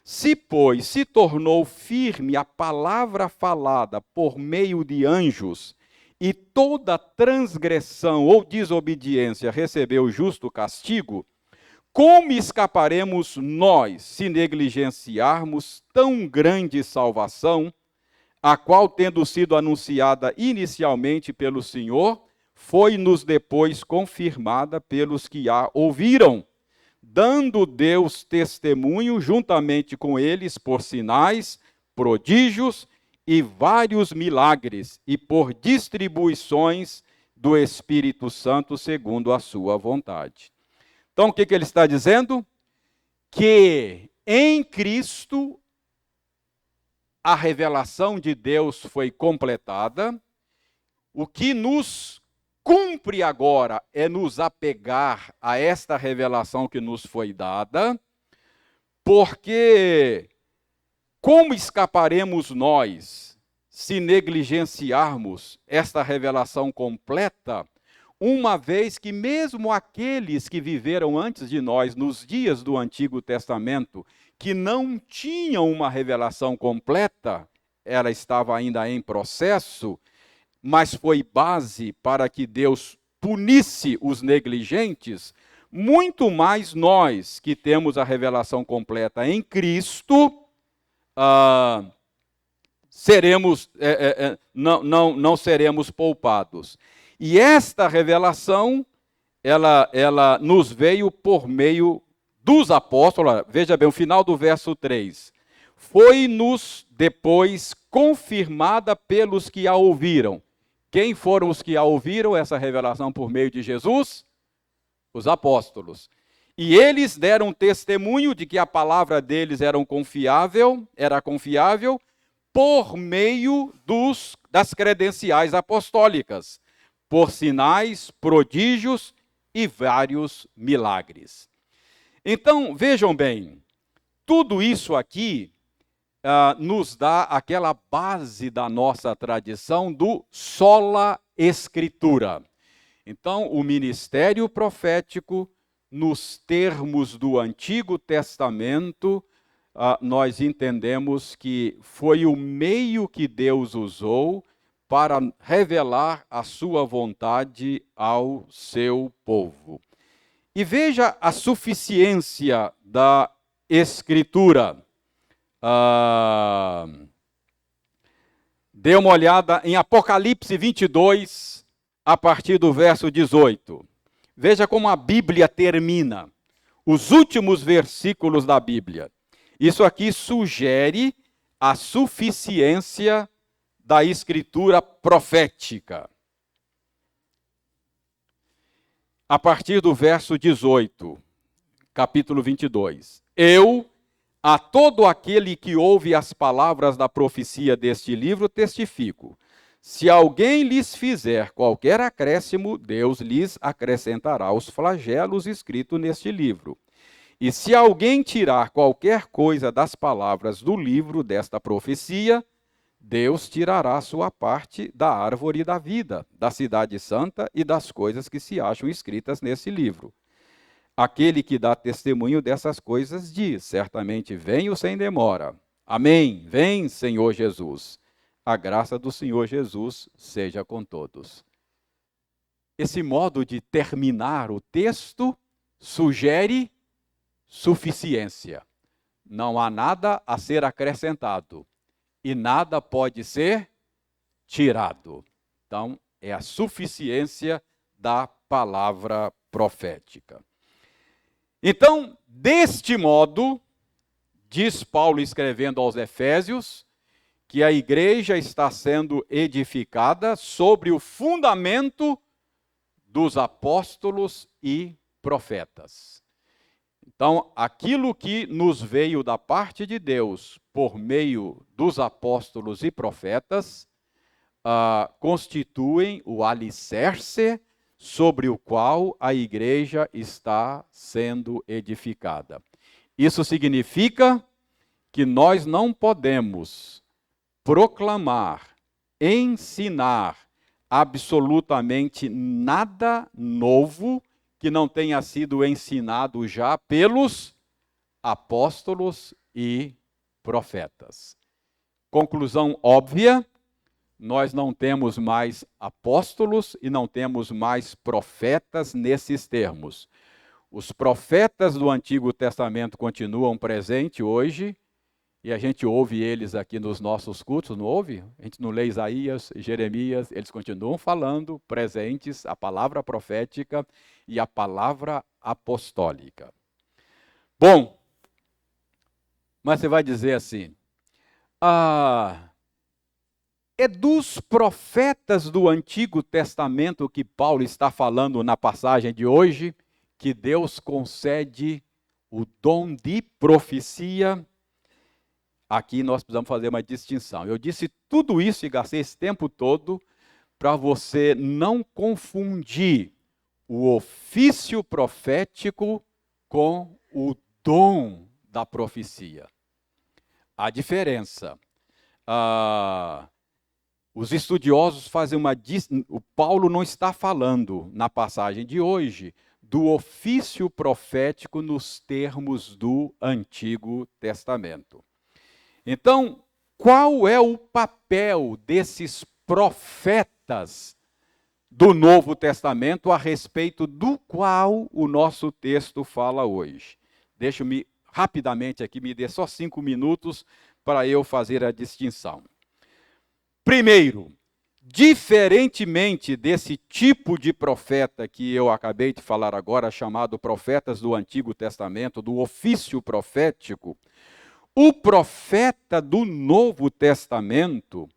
Se, pois, se tornou firme a palavra falada por meio de anjos, e toda transgressão ou desobediência recebeu justo castigo, como escaparemos nós se negligenciarmos tão grande salvação, a qual, tendo sido anunciada inicialmente pelo Senhor, foi-nos depois confirmada pelos que a ouviram, dando Deus testemunho juntamente com eles por sinais, prodígios e vários milagres, e por distribuições do Espírito Santo segundo a sua vontade. Então, o que ele está dizendo? Que em Cristo a revelação de Deus foi completada. O que nos cumpre agora é nos apegar a esta revelação que nos foi dada, porque como escaparemos nós se negligenciarmos esta revelação completa, uma vez que mesmo aqueles que viveram antes de nós, nos dias do Antigo Testamento, que não tinham uma revelação completa, ela estava ainda em processo, mas foi base para que Deus punisse os negligentes, muito mais nós que temos a revelação completa em Cristo, não seremos poupados. E esta revelação, ela nos veio por meio dos apóstolos. Veja bem, o final do verso 3. Foi-nos depois confirmada pelos que a ouviram. Quem foram os que a ouviram, essa revelação por meio de Jesus? Os apóstolos. E eles deram testemunho de que a palavra deles era confiável por meio das credenciais apostólicas, por sinais, prodígios e vários milagres. Então, vejam bem, tudo isso aqui nos dá aquela base da nossa tradição do sola escritura. Então, o ministério profético, nos termos do Antigo Testamento, nós entendemos que foi o meio que Deus usou para revelar a sua vontade ao seu povo. E veja a suficiência da Escritura. Dê uma olhada em Apocalipse 22, a partir do verso 18. Veja como a Bíblia termina, os últimos versículos da Bíblia. Isso aqui sugere a suficiência da Escritura profética. A partir do verso 18, capítulo 22. Eu, a todo aquele que ouve as palavras da profecia deste livro, testifico. Se alguém lhes fizer qualquer acréscimo, Deus lhes acrescentará os flagelos escritos neste livro. E se alguém tirar qualquer coisa das palavras do livro desta profecia, Deus tirará sua parte da árvore da vida, da cidade santa e das coisas que se acham escritas nesse livro. Aquele que dá testemunho dessas coisas diz: certamente venho sem demora. Amém. Vem, Senhor Jesus. A graça do Senhor Jesus seja com todos. Esse modo de terminar o texto sugere suficiência. Não há nada a ser acrescentado e nada pode ser tirado. Então, é a suficiência da palavra profética. Então, deste modo, diz Paulo escrevendo aos Efésios, que a igreja está sendo edificada sobre o fundamento dos apóstolos e profetas. Então, aquilo que nos veio da parte de Deus por meio dos apóstolos e profetas, constituem o alicerce sobre o qual a igreja está sendo edificada. Isso significa que nós não podemos proclamar, ensinar absolutamente nada novo que não tenha sido ensinado já pelos apóstolos e profetas. Conclusão óbvia: nós não temos mais apóstolos e não temos mais profetas nesses termos. Os profetas do Antigo Testamento continuam presentes hoje, e a gente ouve eles aqui nos nossos cultos, não ouve? A gente não lê Isaías, Jeremias, eles continuam falando, presentes, a palavra profética e a palavra apostólica. Bom, mas você vai dizer assim, é dos profetas do Antigo Testamento que Paulo está falando na passagem de hoje, que Deus concede o dom de profecia. Aqui nós precisamos fazer uma distinção. Eu disse tudo isso e gastei esse tempo todo para você não confundir o ofício profético com o dom da profecia. A diferença. Os estudiosos fazem uma distinção. O Paulo não está falando, na passagem de hoje, do ofício profético nos termos do Antigo Testamento. Então, qual é o papel desses profetas do Novo Testamento a respeito do qual o nosso texto fala hoje? Deixa-me rapidamente aqui, me dê só 5 minutos para eu fazer a distinção. Primeiro, diferentemente desse tipo de profeta que eu acabei de falar agora, chamado profetas do Antigo Testamento, do ofício profético, o profeta do Novo Testamento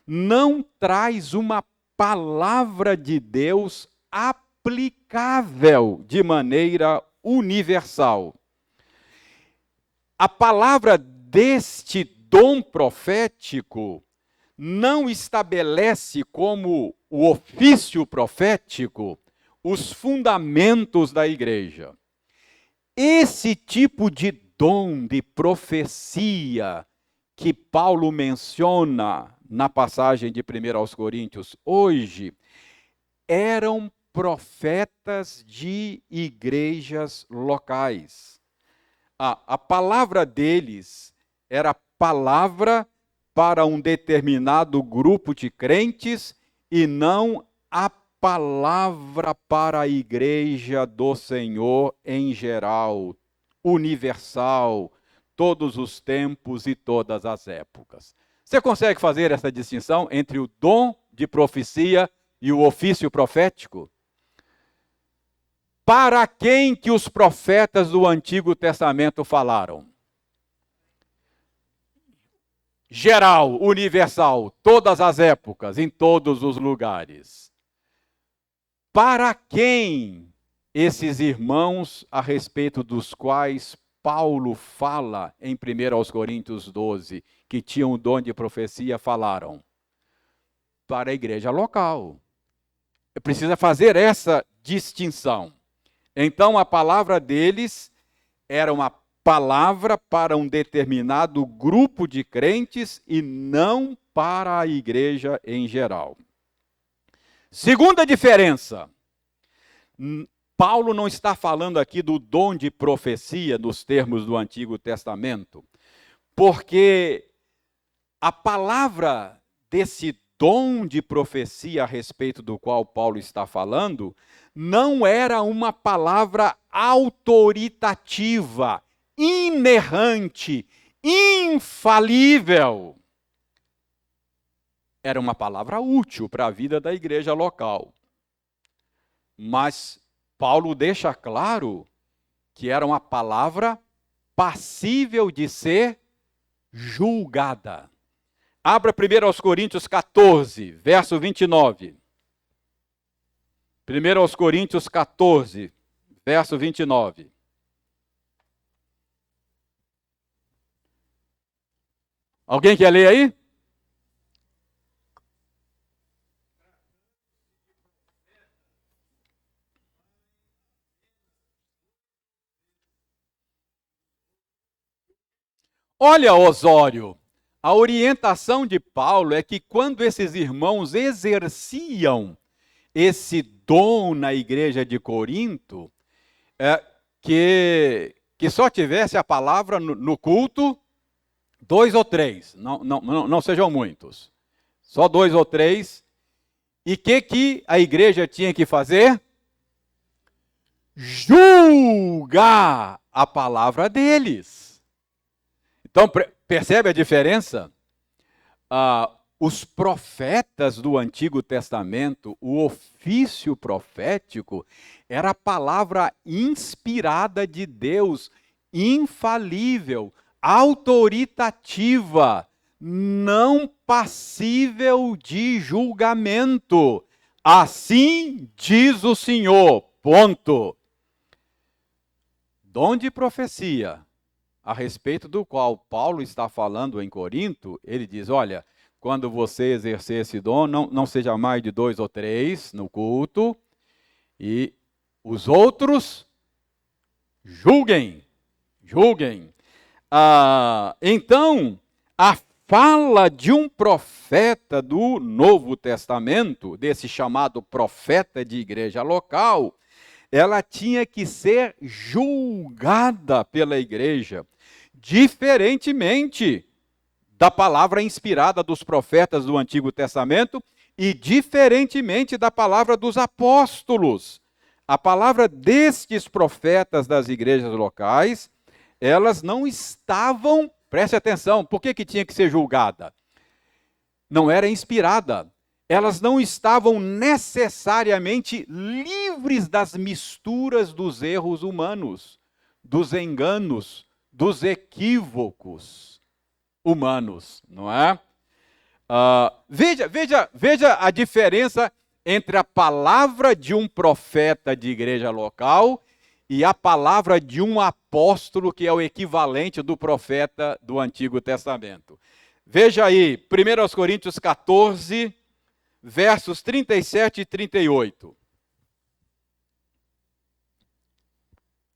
não traz uma palavra de Deus aplicável de maneira universal. A palavra deste dom profético não estabelece como o ofício profético os fundamentos da igreja. Esse tipo de dom de profecia que Paulo menciona na passagem de 1 aos Coríntios hoje, eram profetas de igrejas locais. A palavra deles era palavra para um determinado grupo de crentes e não a palavra para a igreja do Senhor em geral, universal, todos os tempos e todas as épocas. Você consegue fazer essa distinção entre o dom de profecia e o ofício profético? Para quem que os profetas do Antigo Testamento falaram? Geral, universal, todas as épocas, em todos os lugares. Para quem esses irmãos a respeito dos quais Paulo fala em 1 aos Coríntios 12, que tinham o dom de profecia, falaram? para a igreja local. Precisa fazer essa distinção. Então, a palavra deles era uma palavra para um determinado grupo de crentes e não para a igreja em geral. Segunda diferença. Paulo não está falando aqui do dom de profecia nos termos do Antigo Testamento, porque a palavra desse dom de profecia a respeito do qual Paulo está falando não era uma palavra autoritativa, inerrante, infalível. Era uma palavra útil para a vida da igreja local. Mas Paulo deixa claro que era uma palavra passível de ser julgada. Abra primeiro aos Coríntios 14, verso 29. 1 aos Coríntios 14, verso 29. Alguém quer ler aí? Olha, Osório, a orientação de Paulo é que quando esses irmãos exerciam esse dom na igreja de Corinto, que só tivesse a palavra no culto, 2 ou 3, não sejam muitos, só 2 ou 3. E que a igreja tinha que fazer? Julgar a palavra deles. Então, percebe a diferença? Os profetas do Antigo Testamento, o ofício profético, era a palavra inspirada de Deus, infalível, autoritativa, não passível de julgamento. Assim diz o Senhor, ponto. Dom de profecia, a respeito do qual Paulo está falando em Corinto, ele diz, olha, quando você exercer esse dom, não seja mais de 2 ou 3 no culto, e os outros julguem. Então, a fala de um profeta do Novo Testamento, desse chamado profeta de igreja local, ela tinha que ser julgada pela igreja, diferentemente da palavra inspirada dos profetas do Antigo Testamento e diferentemente da palavra dos apóstolos. A palavra destes profetas das igrejas locais, elas não estavam, preste atenção, por que tinha que ser julgada? Não era inspirada. Elas não estavam necessariamente livres das misturas dos erros humanos, dos enganos, dos equívocos humanos, não é? Veja a diferença entre a palavra de um profeta de igreja local e a palavra de um apóstolo, que é o equivalente do profeta do Antigo Testamento. Veja aí, 1 Coríntios 14, versos 37 e 38.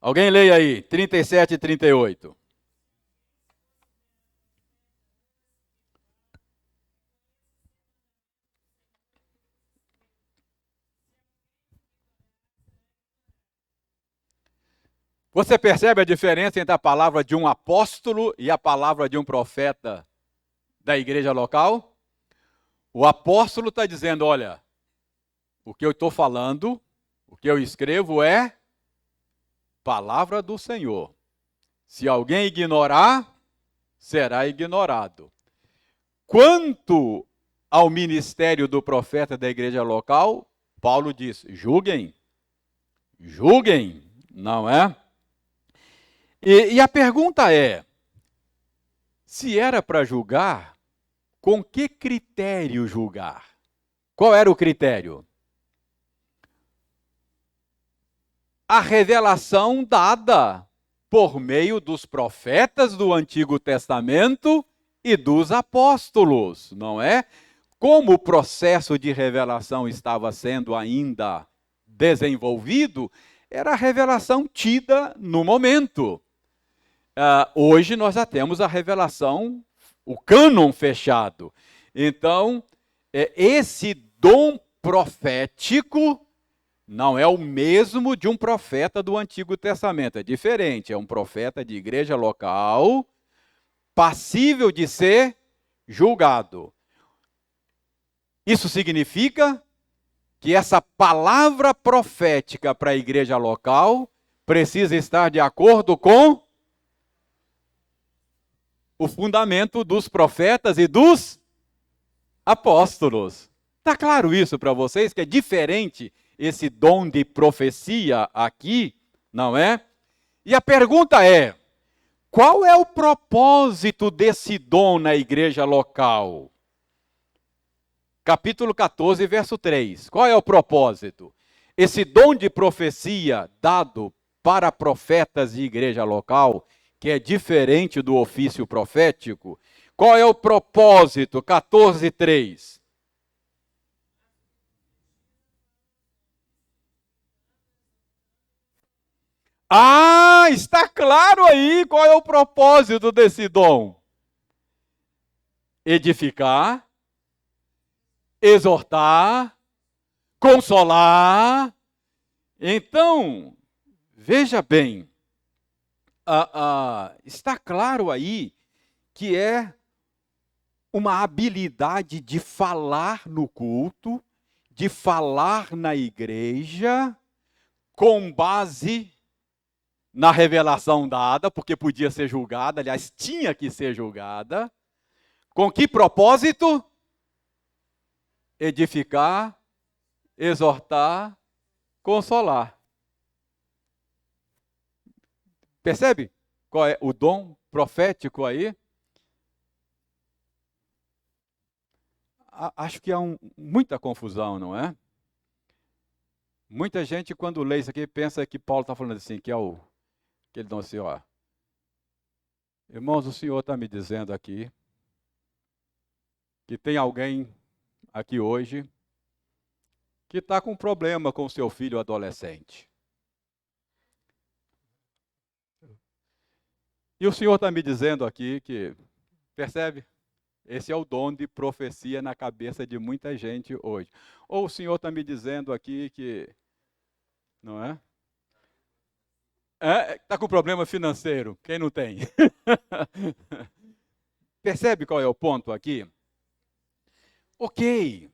Alguém leia aí, 37 e 38. Você percebe a diferença entre a palavra de um apóstolo e a palavra de um profeta da igreja local? O apóstolo está dizendo, olha, o que eu estou falando, o que eu escrevo é palavra do Senhor. Se alguém ignorar, será ignorado. Quanto ao ministério do profeta da igreja local, Paulo diz, julguem, não é? E a pergunta é, se era para julgar, com que critério julgar? Qual era o critério? A revelação dada por meio dos profetas do Antigo Testamento e dos apóstolos, não é? como o processo de revelação estava sendo ainda desenvolvido, era a revelação tida no momento. Hoje nós já temos a revelação, o cânon fechado. Então, esse dom profético não é o mesmo de um profeta do Antigo Testamento, é diferente, é um profeta de igreja local, passível de ser julgado. Isso significa que essa palavra profética para a igreja local precisa estar de acordo com o fundamento dos profetas e dos apóstolos. Está claro isso para vocês, que é diferente esse dom de profecia aqui, não é? E a pergunta é, qual é o propósito desse dom na igreja local? Capítulo 14, verso 3. Qual é o propósito? Esse dom de profecia dado para profetas de igreja local, que é diferente do ofício profético, qual é o propósito? 14, 3. Está claro aí qual é o propósito desse dom. Edificar, exortar, consolar. Então, veja bem, está claro aí que é uma habilidade de falar no culto, de falar na igreja, com base na revelação dada, porque podia ser julgada, aliás, tinha que ser julgada. Com que propósito? Edificar, exortar, consolar. Percebe qual é o dom profético aí? Acho que há muita confusão, não é? Muita gente, quando lê isso aqui, pensa que Paulo está falando assim, que é aquele dom assim, ó. Irmãos, o Senhor está me dizendo aqui que tem alguém aqui hoje que está com problema com o seu filho adolescente. E o Senhor está me dizendo aqui que, percebe? Esse é o dom de profecia na cabeça de muita gente hoje. Ou o Senhor está me dizendo aqui que, não é? Está com problema financeiro, quem não tem? Percebe qual é o ponto aqui? Ok.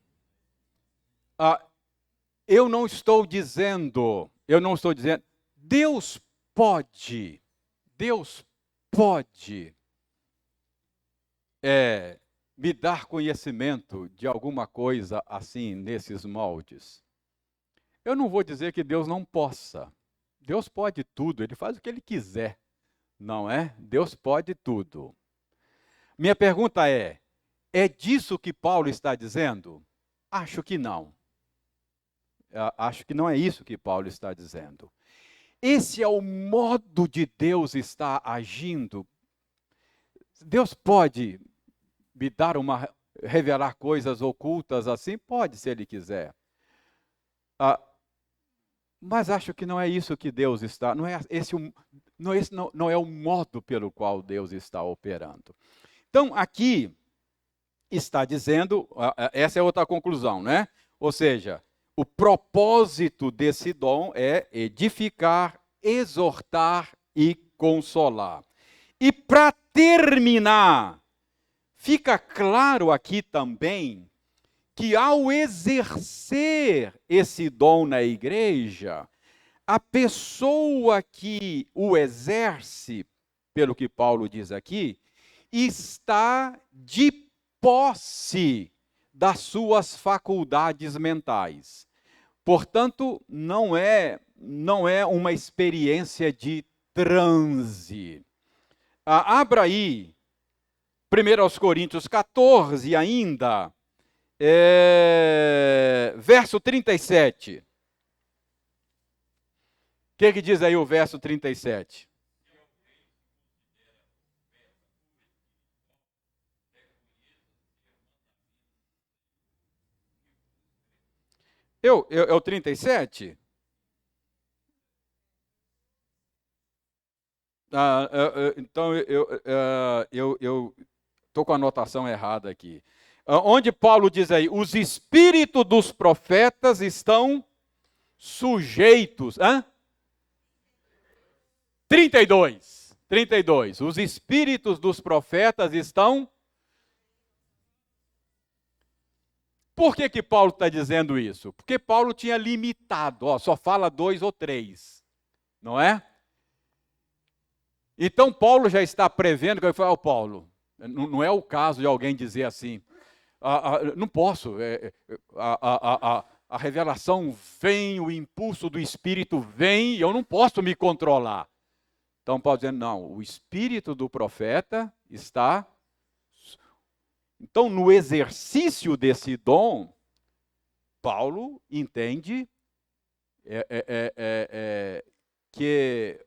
Eu não estou dizendo, Deus pode me dar conhecimento de alguma coisa assim, nesses moldes. Eu não vou dizer que Deus não possa. Deus pode tudo, Ele faz o que Ele quiser, não é? Deus pode tudo. Minha pergunta é disso que Paulo está dizendo? Acho que não. Acho que não é isso que Paulo está dizendo. Esse é o modo de Deus estar agindo. Deus pode me dar revelar coisas ocultas assim? Pode, se Ele quiser. Mas acho que não é isso que Deus está, não é o modo pelo qual Deus está operando. Então, aqui está dizendo, essa é outra conclusão, né? Ou seja, o propósito desse dom é edificar, exortar e consolar. E para terminar, fica claro aqui também que ao exercer esse dom na igreja, a pessoa que o exerce, pelo que Paulo diz aqui, está de posse das suas faculdades mentais. Portanto, não é uma experiência de transe. Abra aí, 1 Coríntios 14 ainda, verso 37. O que diz aí o verso 37? É o 37? Então, eu estou com a anotação errada aqui. Onde Paulo diz aí, os espíritos dos profetas estão sujeitos. 32. Os espíritos dos profetas estão. Por que Paulo está dizendo isso? Porque Paulo tinha limitado, só fala 2 ou 3, não é? Então Paulo já está prevendo, que ele fala, Paulo, não é o caso de alguém dizer assim, não posso, a revelação vem, o impulso do Espírito vem, e eu não posso me controlar. Então Paulo dizendo, não, o Espírito do profeta está. Então, no exercício desse dom, Paulo entende que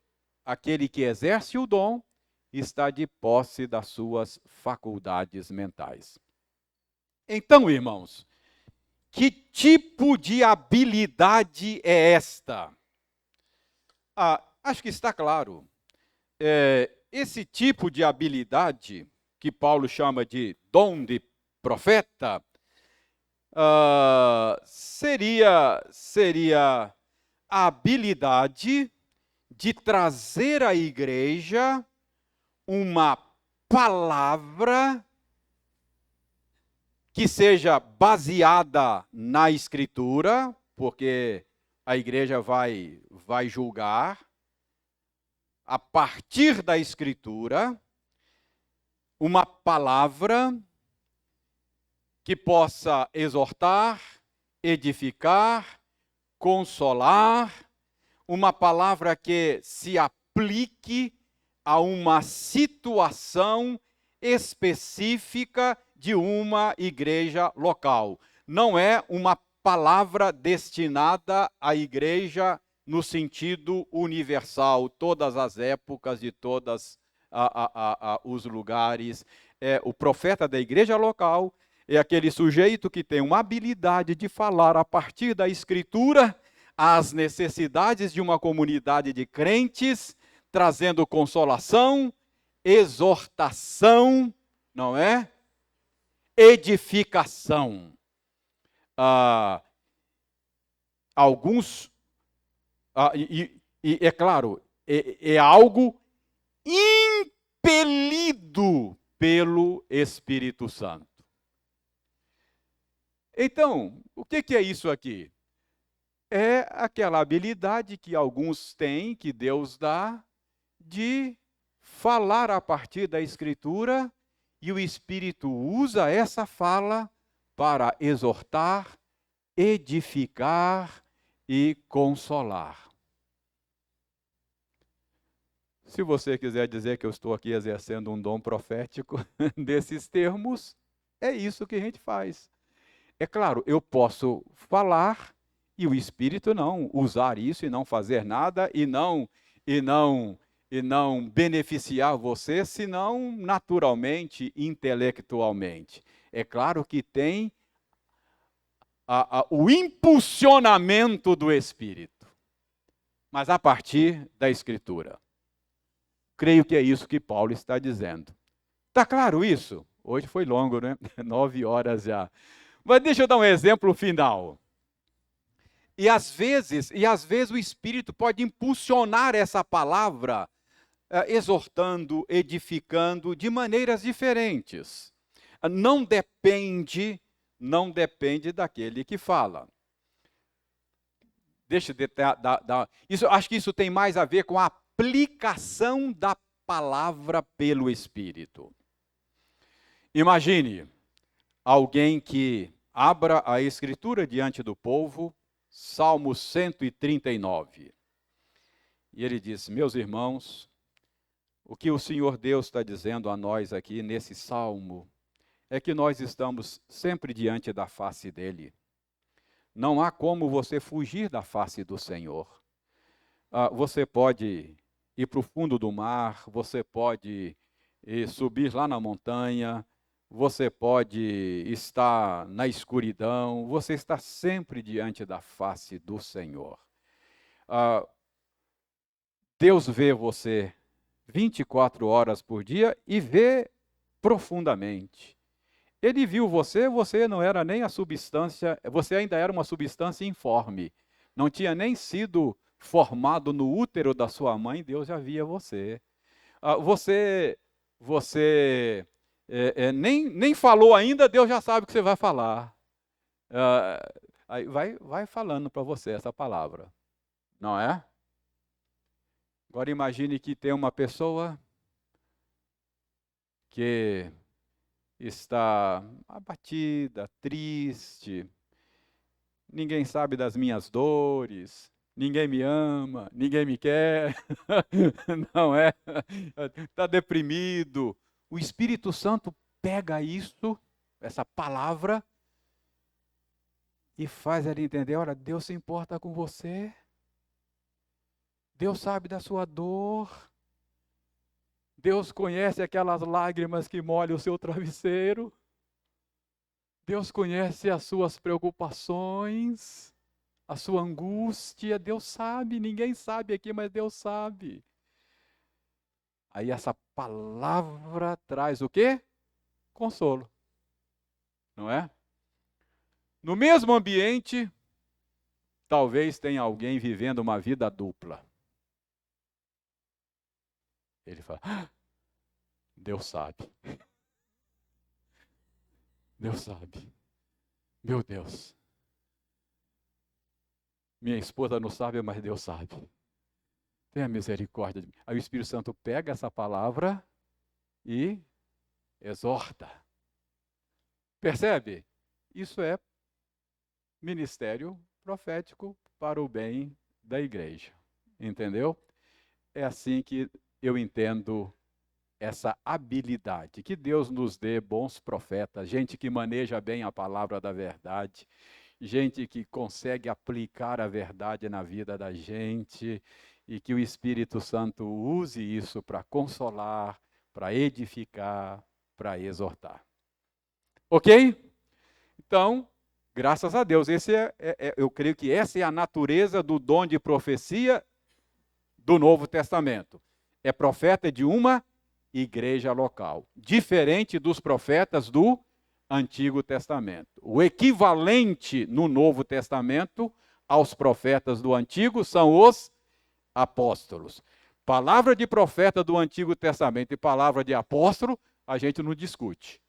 aquele que exerce o dom está de posse das suas faculdades mentais. Então, irmãos, que tipo de habilidade é esta? Acho que está claro. Esse tipo de habilidade, que Paulo chama de dom de profeta, seria a habilidade de trazer à igreja uma palavra que seja baseada na Escritura, porque a igreja vai julgar a partir da Escritura, uma palavra que possa exortar, edificar, consolar, uma palavra que se aplique a uma situação específica de uma igreja local. Não é uma palavra destinada à igreja no sentido universal, todas as épocas de todos os lugares. O profeta da igreja local é aquele sujeito que tem uma habilidade de falar a partir da Escritura as necessidades de uma comunidade de crentes, trazendo consolação, exortação, não é? Edificação. E é claro, é algo impelido pelo Espírito Santo. Então, o que é isso aqui? É aquela habilidade que alguns têm, que Deus dá, de falar a partir da Escritura, e o Espírito usa essa fala para exortar, edificar e consolar. Se você quiser dizer que eu estou aqui exercendo um dom profético desses termos, é isso que a gente faz. É claro, eu posso falar e o Espírito não usar isso e não fazer nada e não beneficiar você, senão naturalmente, intelectualmente. É claro que tem o impulsionamento do Espírito, mas a partir da Escritura. Creio que é isso que Paulo está dizendo. Está claro isso? Hoje foi longo, né? 9 horas já. Mas deixa eu dar um exemplo final. E às vezes o Espírito pode impulsionar essa palavra, exortando, edificando, de maneiras diferentes. Não depende daquele que fala. Deixa eu dar. Acho que isso tem mais a ver com a aplicação da palavra pelo Espírito. Imagine alguém que abra a Escritura diante do povo, Salmo 139. E ele diz: meus irmãos, o que o Senhor Deus está dizendo a nós aqui nesse salmo é que nós estamos sempre diante da face dele. Não há como você fugir da face do Senhor. Você pode ir para o fundo do mar, você pode subir lá na montanha, você pode estar na escuridão, você está sempre diante da face do Senhor. Deus vê você 24 horas por dia e vê profundamente. Ele viu você, você não era nem a substância, você ainda era uma substância informe. Não tinha nem sido formado no útero da sua mãe, Deus já via você. Você nem falou ainda, Deus já sabe o que você vai falar. Aí vai falando para você essa palavra, não é? Agora imagine que tem uma pessoa que está abatida, triste, ninguém sabe das minhas dores, ninguém me ama, ninguém me quer, não é? Está deprimido. O Espírito Santo pega isso, essa palavra, e faz ele entender, olha, Deus se importa com você, Deus sabe da sua dor, Deus conhece aquelas lágrimas que molham o seu travesseiro, Deus conhece as suas preocupações, a sua angústia, Deus sabe, ninguém sabe aqui, mas Deus sabe. Aí essa palavra traz o quê? Consolo, não é? No mesmo ambiente, talvez tenha alguém vivendo uma vida dupla. Ele fala, Deus sabe. Deus sabe. Meu Deus. Minha esposa não sabe, mas Deus sabe. Tenha misericórdia de mim. Aí o Espírito Santo pega essa palavra e exorta. Percebe? Isso é ministério profético para o bem da igreja. Entendeu? É assim que eu entendo essa habilidade. Que Deus nos dê bons profetas, gente que maneja bem a palavra da verdade, gente que consegue aplicar a verdade na vida da gente, e que o Espírito Santo use isso para consolar, para edificar, para exortar. Ok? Então, graças a Deus, eu creio que essa é a natureza do dom de profecia do Novo Testamento. É profeta de uma igreja local, diferente dos profetas do Antigo Testamento. O equivalente no Novo Testamento aos profetas do Antigo são os apóstolos. Palavra de profeta do Antigo Testamento e palavra de apóstolo, a gente não discute.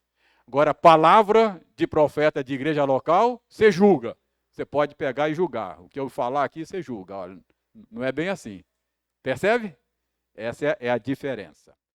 Agora, palavra de profeta de igreja local, você julga. Você pode pegar e julgar. O que eu falar aqui, você julga. Olha, não é bem assim. Percebe? Essa é a diferença.